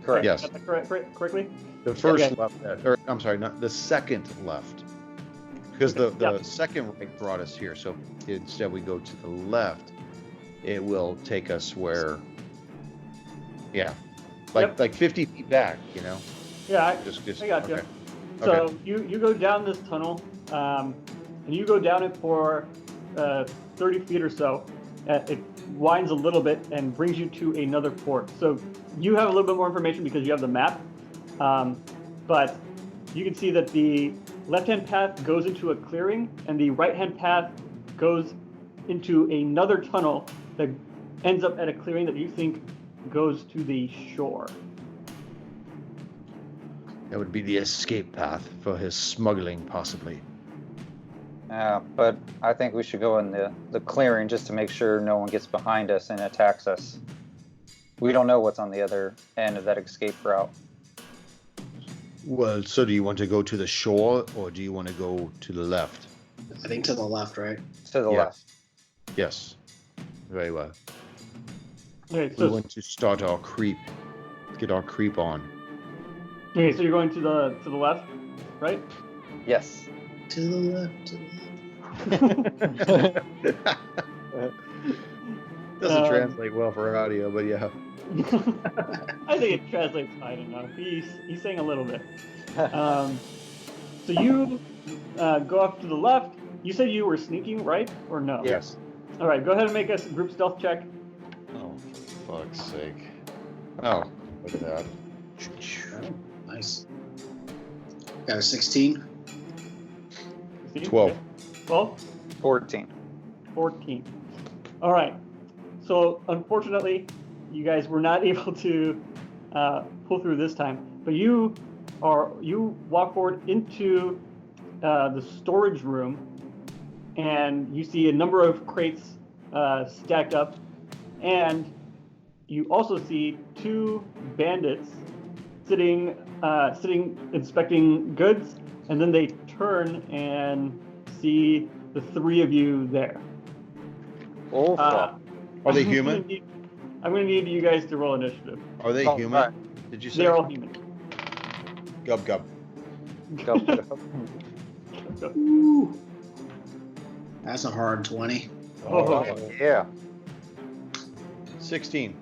Correct. Yes. Got that correctly? The first Okay. left, or I'm sorry, not the second left, because the Yeah. second right brought us here. So if instead we go to the left, it will take us where, like 50 feet back, you know. Yeah, Just I got you. okay. So Okay. you go down this tunnel, and you go down it for 30 feet or so. It winds a little bit and brings you to another port. So you have a little bit more information because you have the map, but you can see that the left-hand path goes into a clearing, and the right-hand path goes into another tunnel that ends up at a clearing that you think goes to the shore. That would be the escape path for his smuggling, possibly. Yeah, but I think we should go in the clearing just to make sure no one gets behind us and attacks us. We don't know what's on the other end of that escape route. Well, so do you want to go to the shore, or do you want to go to the left? I think to the left, right? To the Yeah. left. Yes. Very well. Okay, We so want to start our creep. Get our creep on. okay, so you're going to the left, right? Yes. To the left. To the left. Doesn't translate well for audio, but yeah. I think it translates fine enough. He's saying a little bit. So you go off to the left. You said you were sneaking, right? Or no? Yes. All right, go ahead and make us a group stealth check. Oh, for fuck's sake. Oh, look at that. Nice. Got a 16. 12. 12? 14. 14. All right. So unfortunately, you guys were not able to pull through this time. But you you walk forward into the storage room, and you see a number of crates stacked up, and you also see 2 bandits sitting inspecting goods, and then they turn and see the 3 of you there. Oh, fuck. Are they human? I'm going to need you guys to roll initiative. Are they Oh, human? right. Did you say? They're all human. Gub gub. Go, go. Ooh. That's a hard 20. Oh. Yeah. 16.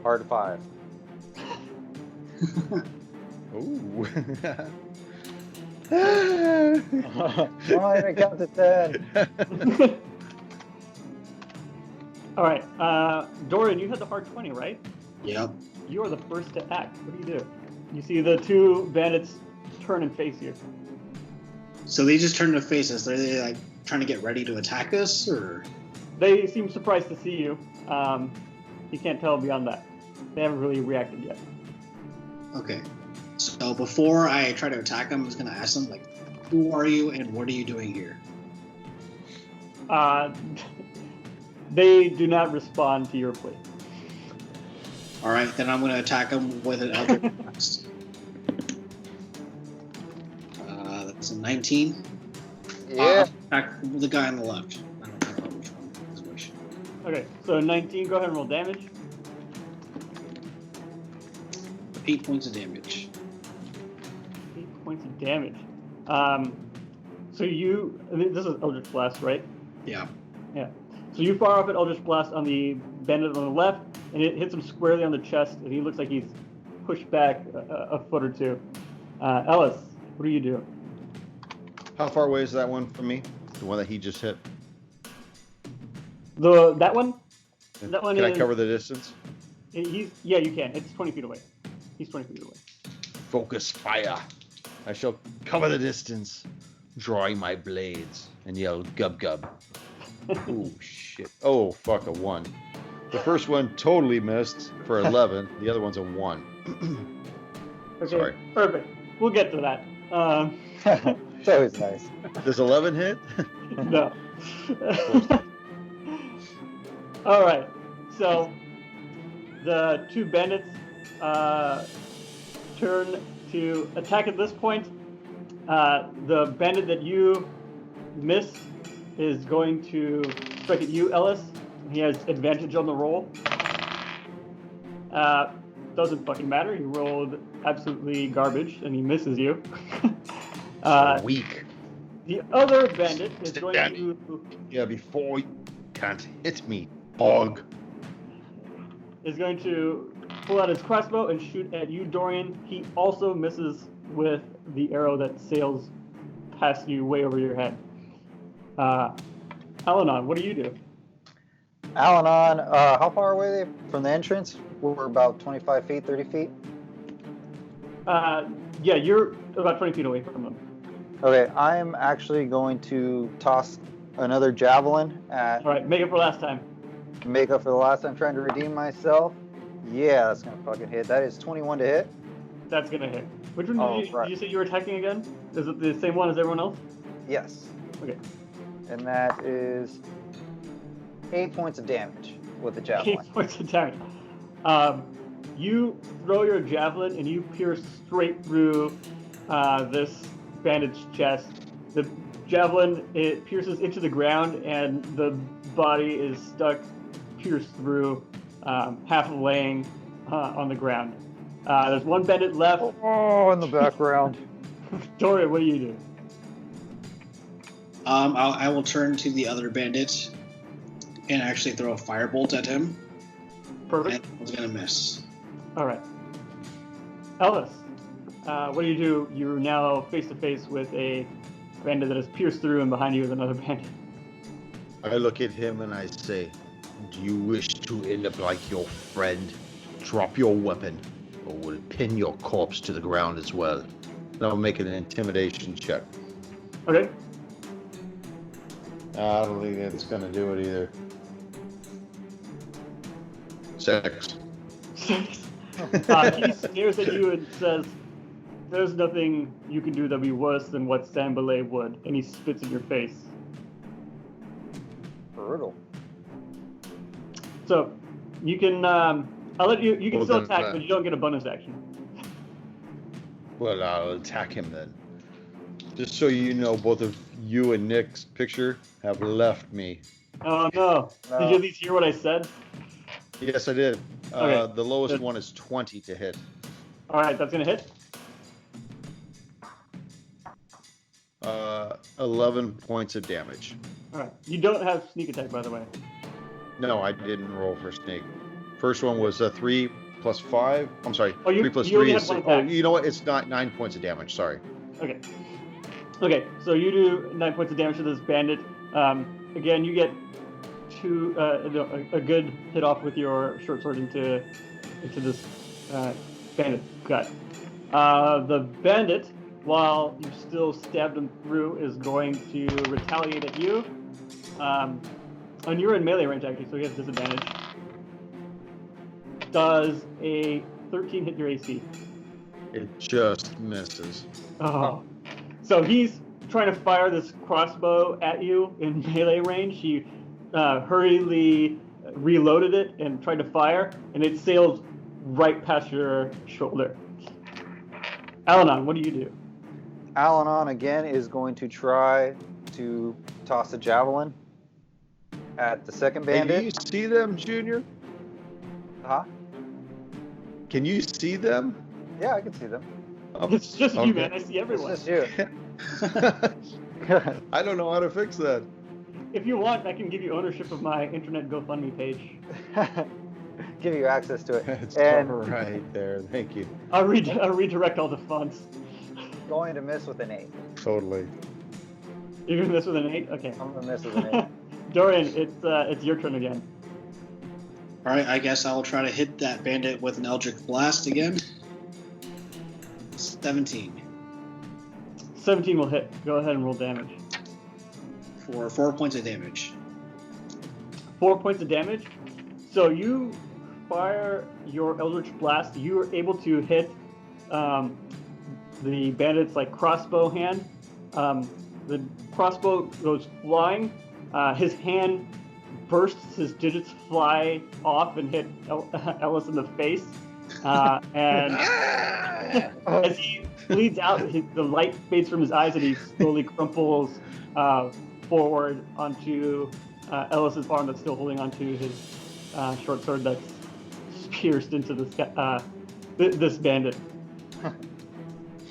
Hard 5. Ooh. Why did I count to 10? All right, Dorian, you had the hard 20, right? Yep. You are the first to act. What do you do? You see the 2 bandits turn and face you. So they just turn to face us. Are they like trying to get ready to attack us, or? They seem surprised to see you. You can't tell beyond that. They haven't really reacted yet. Okay. So before I try to attack them, I'm just gonna ask them like, "Who are you and what are you doing here?" They do not respond to your plea. All right, then I'm gonna attack them with an Eldritch Blast. That's a 19. Yeah. Attack the guy on the left. I don't know which one is which. Okay, so 19, go ahead and roll damage. 8 points of damage. 8 points of damage. So this is Eldritch Blast, right? Yeah. Yeah. So you fire off an Eldritch Blast on the bandit on the left, and it hits him squarely on the chest, and he looks like he's pushed back a foot or 2. Ellis, what do you do? How far away is that one from me? The one that he just hit? That one? That one Can is... I cover the distance? Yeah, you can. It's 20 feet away. He's 20 feet away. Focus fire. I shall cover the distance, drawing my blades, and yell gub gub. Oh shit. Oh fuck, a 1. The first one totally missed for 11. The other one's a 1. Okay, Sorry. perfect. We'll get to that. It's always nice. Does 11 hit? No. All right. So the 2 bandits turn to attack at this point. The bandit that you miss is going to strike at you, Ellis. He has advantage on the roll. Doesn't fucking matter. He rolled absolutely garbage, and he misses you. Weak. The other bandit is going to... Yeah, before you can't hit me, hog. Is going to pull out his crossbow and shoot at you, Dorian. He also misses with the arrow that sails past you way over your head. Alanon, what do you do? Alanon, how far away are they from the entrance? We're about 25 feet, 30 feet? Yeah, you're about 20 feet away from them. Okay, I'm actually going to toss another javelin at... All right, make it for last time. Make up for the last time trying to redeem myself. Yeah, that's going to fucking hit. That is 21 to hit. That's going to hit. Which one Oh, did right. you say you were attacking again? Is it the same one as everyone else? Yes. Okay. And that is 8 points of damage with the javelin. 8 points of damage. You throw your javelin and you pierce straight through this bandit's chest. The javelin, it pierces into the ground and the body is stuck, pierced through, half laying on the ground. There's one bandit left. Oh, in the background. Dorian, what do you do? I will turn to the other bandit and actually throw a firebolt at him. Perfect. And I was gonna miss. All right. Ellis, what do you do? You're now face to face with a bandit that is pierced through, and behind you is another bandit. I look at him and I say, do you wish to end up like your friend? Drop your weapon, or we'll pin your corpse to the ground as well. Then I'll make an intimidation check. Okay. I don't think that's gonna do it either. 6. He stares at you and says, "There's nothing you can do that'd be worse than what Sanbalet would," and he spits in your face. Brutal. So, you can, I'll let you can Well, still then, attack, but you don't get a bonus action. Well, I'll attack him then. Just so you know, both of you and Nick's picture have left me. Oh no. Did you at least hear what I said? Yes, I did. Okay. The lowest Good. one is 20 to hit. Alright, that's gonna hit. 11 points of damage. Alright. You don't have sneak attack, by the way. No, I didn't roll for snake. First one was 3 plus 5. I'm sorry. Oh, 3 plus you only 3 have is one 6. Oh, attack. you know what? It's not 9 points of damage. Sorry. Okay. Okay, so you do 9 points of damage to this bandit. Again, you get a good hit off with your short sword into this bandit gut. The bandit, while you still stabbed him through, is going to retaliate at you. And you're in melee range actually, so he has disadvantage. Does a 13 hit your AC? It just misses. Oh. So he's trying to fire this crossbow at you in melee range. He hurriedly reloaded it and tried to fire, and it sailed right past your shoulder. Alanon, what do you do? Alanon again is going to try to toss a javelin at the second Hey, bandit. do you see them, Junior? Huh? Can you see them? Yeah, I can see them. Oh, It's just okay. you, man. I see everyone. It's just you. I don't know how to fix that. If you want, I can give you ownership of my internet GoFundMe page. Give you access to it. It's And right there. Thank you. I'll redirect all the funds. going to miss with an 8. Totally. You're gonna miss with an 8? Okay. I'm gonna miss with an 8. Dorian, it's your turn again. All right, I guess I'll try to hit that bandit with an Eldritch Blast again. 17 17 will hit. Go ahead and roll damage. for 4 points of damage. 4 points of damage. So you fire your Eldritch Blast. You are able to hit the bandit's crossbow hand. The crossbow goes flying. His hand bursts. His digits fly off and hit Ellis in the face. And as he bleeds out, the light fades from his eyes, and he slowly crumples forward onto Ellis's arm that's still holding onto his short sword that's pierced into this bandit.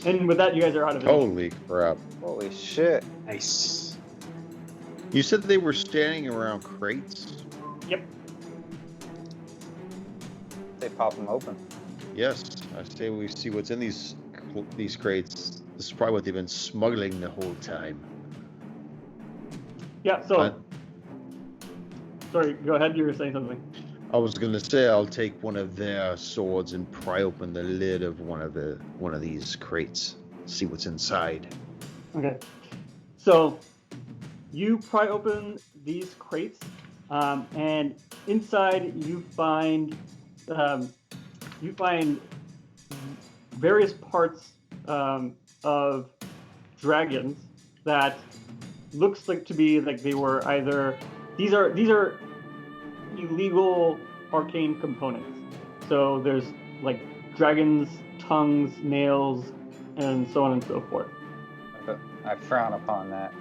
And with that, you guys are out of it. Holy crap. Holy shit. Nice. You said they were standing around crates? Yep. They pop them open. Yes. I say we see what's in these crates. This is probably what they've been smuggling the whole time. Yeah, so... Sorry, go ahead. You were saying something. I was gonna say I'll take one of their swords and pry open the lid of one of these crates. See what's inside. Okay. So you pry open these crates, and inside you find various parts of dragons that looks like to be like they were either these are illegal arcane components. So there's like dragons, tongues, nails, and so on and so forth. I frown upon that.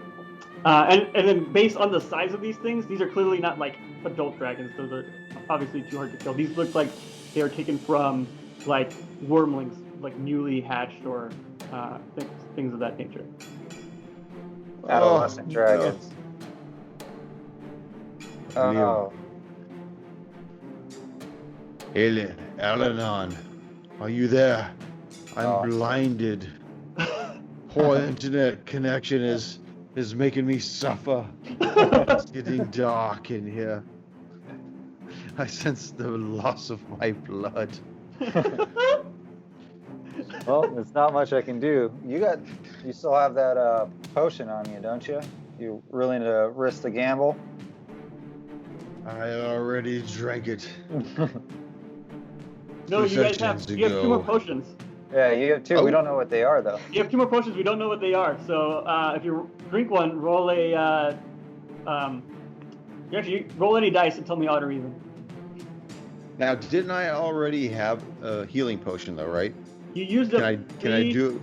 And then based on the size of these things, these are clearly not like adult dragons. Those are obviously too hard to kill. These look like they are taken from like wormlings, like newly hatched or things of that nature. Adolescent dragons. Leo. Oh, Alanon, are you there? I'm Oh. blinded. Poor internet connection is making me suffer. It's getting dark in here. I sense the loss of my blood. well, there's not much I can do. You still have that potion on you, don't you? You willing to risk the gamble? I already drank it. No, you guys have 2 more potions. Yeah, you have 2. Oh. We don't know what they are, though. You have 2 more potions. We don't know what they are. So if you drink one, roll a. You actually roll any dice and tell me odd or even. Now, didn't I already have a healing potion though, right? You used up. Can I do?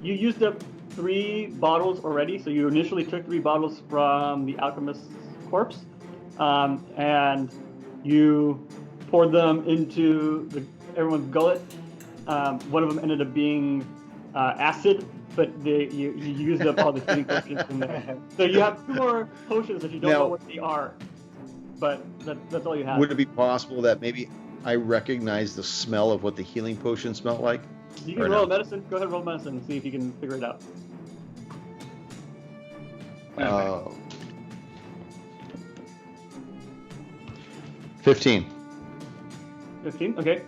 You used up 3 bottles already. So you initially took 3 bottles from the alchemist's corpse, and you poured them into everyone's gullet. One of them ended up being acid, but you used up all the healing potions in there. So you have 2 more potions that you don't know what they are, but that's all you have. Would it be possible that maybe I recognize the smell of what the healing potion smelled like? You can roll medicine. Go ahead and roll medicine and see if you can figure it out. 15. 15? Okay.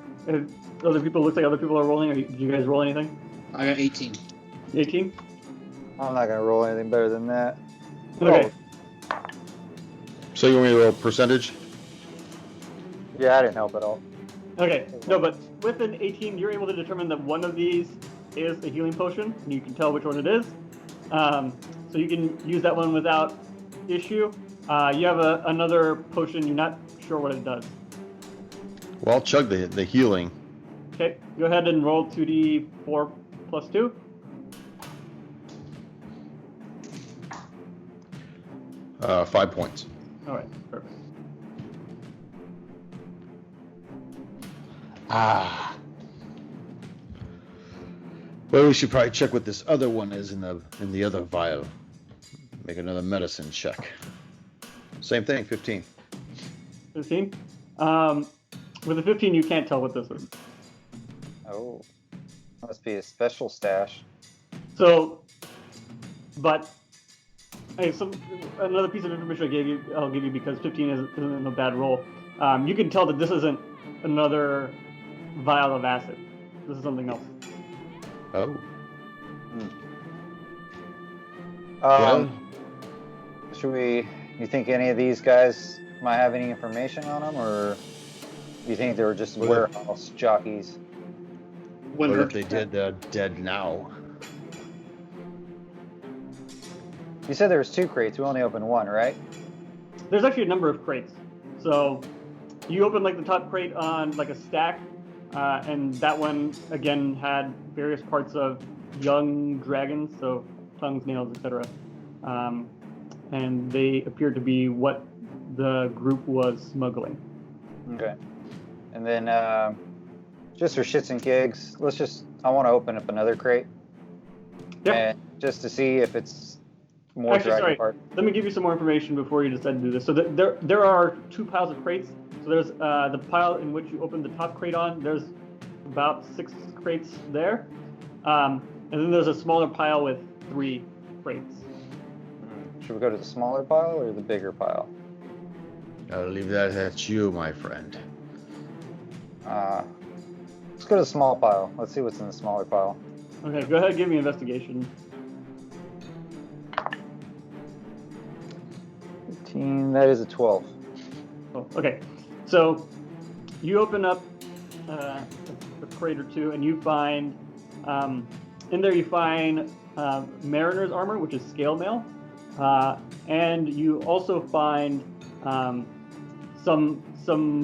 Looks like other people are rolling. Did you guys roll anything? I got 18. 18? I'm not going to roll anything better than that. Okay. So you want me to roll percentage? Yeah, I didn't help at all. Okay. No, but with an 18, you're able to determine that one of these is a healing potion, and you can tell which one it is. So you can use that one without issue. You have another potion. You're not sure what it does. Well, I'll chug the healing. Okay. Go ahead and roll 2d4 plus 2. 5 points. All right. Perfect. Well, we should probably check what this other one is in the other vial. Make another medicine check. Same thing, 15. 15? With a 15, you can't tell what this is. Oh. Must be a special stash. So, but another piece of information I'll give you because 15 isn't a bad roll. You can tell that this isn't another vial of acid. This is something else. Oh. You think any of these guys might have any information on them, or you think they were just warehouse jockeys? What if they did? They're dead now. You said there was 2 crates. We only opened 1, right? There's actually a number of crates. So you open like the top crate on like a stack, and that one again had various parts of young dragons, so tongues, nails, etc. And they appeared to be what the group was smuggling. Okay. And then, just for shits and gigs, I want to open up another crate. Yep. And just to see if it's more dragon parts. Let me give you some more information before you decide to do this. So there are 2 piles of crates. So there's the pile in which you open the top crate on. There's about 6 crates there. And then there's a smaller pile with 3 crates. Should we go to the smaller pile or the bigger pile? I'll leave that at you, my friend. Let's go to the small pile. Let's see what's in the smaller pile. Okay, go ahead and give me investigation. 15, that is a 12. Oh, okay, so you open up a crate or 2, and you find in there you find mariner's armor, which is scale mail, and you also find some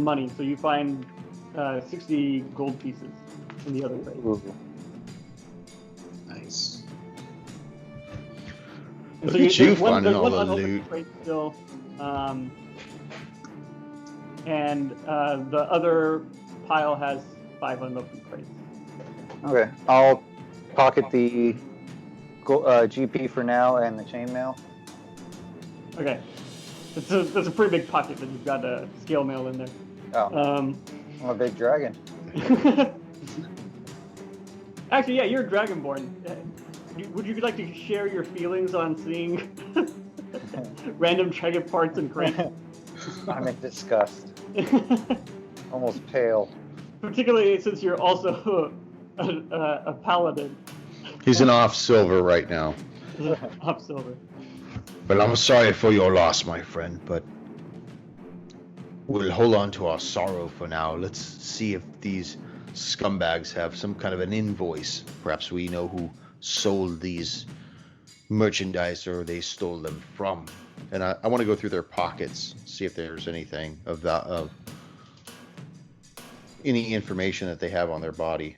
money. So you find 60 gold pieces in the other crate. Ooh. Nice. And Look at you there's finding all one the unopened loot. crate still, and the other pile has 5 unopened crates. Okay, I'll pocket the GP for now and the chainmail. Okay, that's a pretty big pocket that you've got scale mail in there. Oh, I'm a big dragon. Actually, yeah, you're Dragonborn. Would you like to share your feelings on seeing random dragon parts and crates? I'm in disgust. Almost pale. Particularly since you're also a paladin. He's an off silver right now. Up silver. But I'm sorry for your loss, my friend, but we'll hold on to our sorrow for now. Let's see if these scumbags have some kind of an invoice. Perhaps we know who sold these merchandise or they stole them from. And I want to go through their pockets, see if there's anything of any information that they have on their body.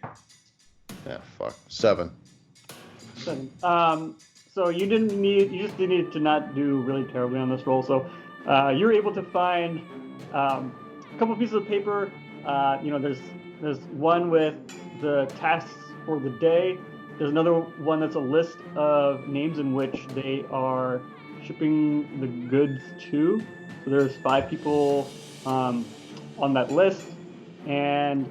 Yeah, fuck. 7. 7. So you just needed to not do really terribly on this roll. So you're able to find a couple pieces of paper. There's one with the tasks for the day. There's another one that's a list of names in which they are shipping the goods to. So there's 5 people on that list, and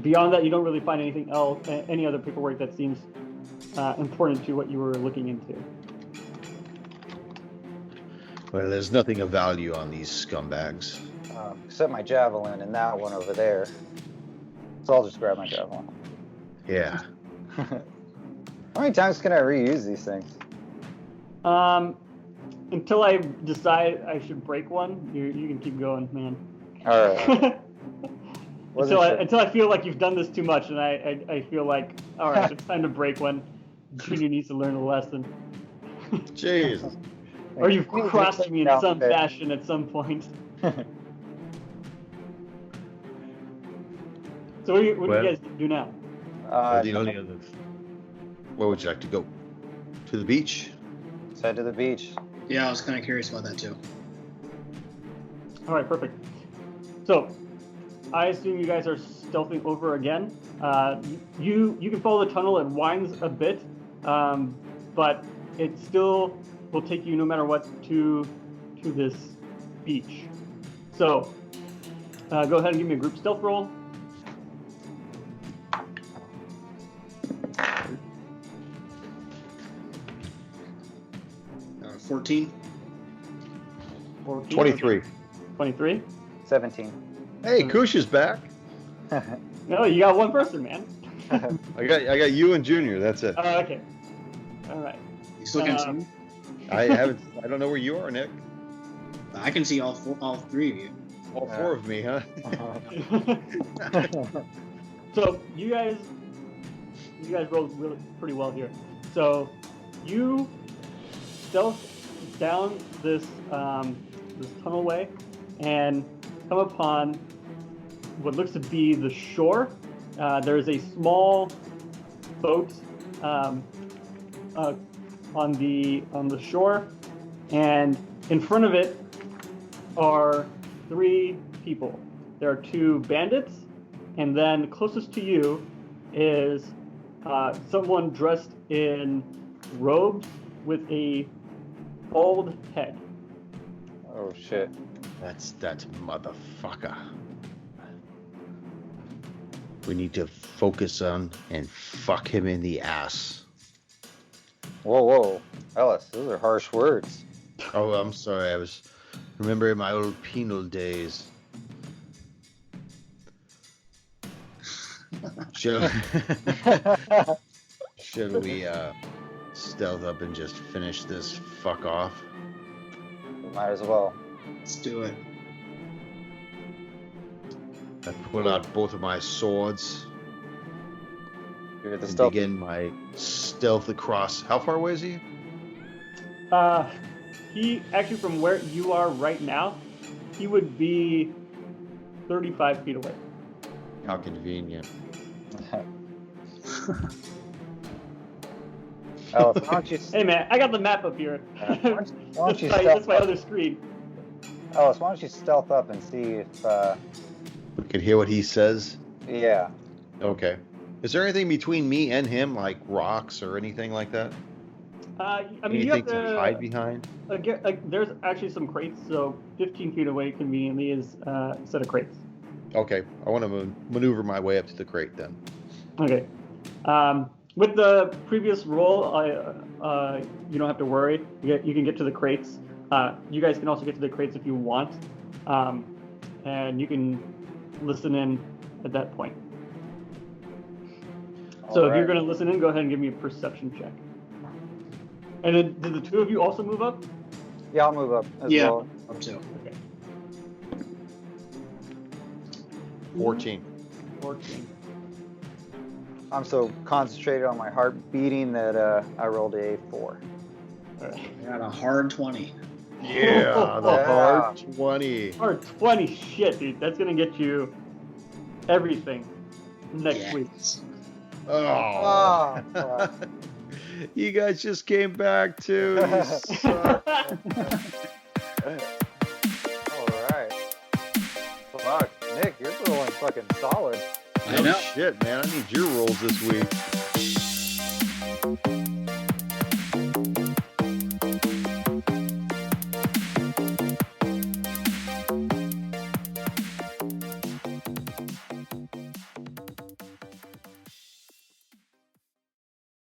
beyond that, you don't really find anything else, any other paperwork that seems important to what you were looking into. Well, there's nothing of value on these scumbags. Except my javelin and that one over there. So I'll just grab my javelin. Yeah. How many times can I reuse these things? Until I decide I should break one, you can keep going, man. All right. until I feel like you've done this too much, and I feel like, all right, it's time to break one. Junior needs to learn a lesson. Jesus. Or you've crossed me in some fashion at some point. So what do you guys do now? Where would you like to go? To the beach? Let's head to the beach. Yeah, I was kind of curious about that too. All right, perfect. So I assume you guys are stealthing over again. You can follow the tunnel. It winds a bit, but it still will take you no matter what to this beach. So go ahead and give me a group stealth roll. 14. 23. 23. 17. Hey, Kush is back. No, you got one person, man. I got you and Junior. That's it. Oh, okay. All right. You still can't see me? I don't know where you are, Nick. I can see all 3 of you. All 4 of me, huh? So you guys rolled really pretty well here. So you stealth down this tunnelway and come upon what looks to be the shore. There is a small boat on the shore, and in front of it are 3 people. There are 2 bandits, and then closest to you is someone dressed in robes with a bald head. Oh shit. That's that motherfucker. We need to focus on and fuck him in the ass. Whoa. Ellis, those are harsh words. Oh, I'm sorry. I was remembering my old penal days. Shall we stealth up and just finish this fuck off? Might as well. Let's do it. I pull out both of my swords You're the and stealth. begin my stealth across. How far away is he? He actually, from where you are right now, he would be 35 feet away. How convenient. Ellis, why don't you? Hey man, I got the map up here. Why don't you That's stealth my up? other screen. Ellis, why don't you stealth up and see if? We can hear what he says. Yeah. Okay. Is there anything between me and him, like rocks or anything like that? I mean, you Anything have to hide behind? There's actually some crates, so 15 feet away conveniently is a set of crates. Okay. I want to maneuver my way up to the crate then. Okay. With the previous roll, you don't have to worry. You can get to the crates. You guys can also get to the crates if you want, and you can listen in at that point. So if you're going to listen in, go ahead and give me a perception check. And then, did the 2 of you also move up? Yeah, I'll move up as Yeah. well. Up to. Okay. 14. 14. I'm so concentrated on my heart beating that I rolled a 4. All right. I got a hard 20. Yeah, the Yeah. hard 20. Or 20 shit, dude. That's gonna get you everything next week. Yes. Oh. fuck. You guys just came back too. You suck. Alright. Fuck, Nick, you're rolling fucking solid. I No know. shit, man. I need your rolls this week.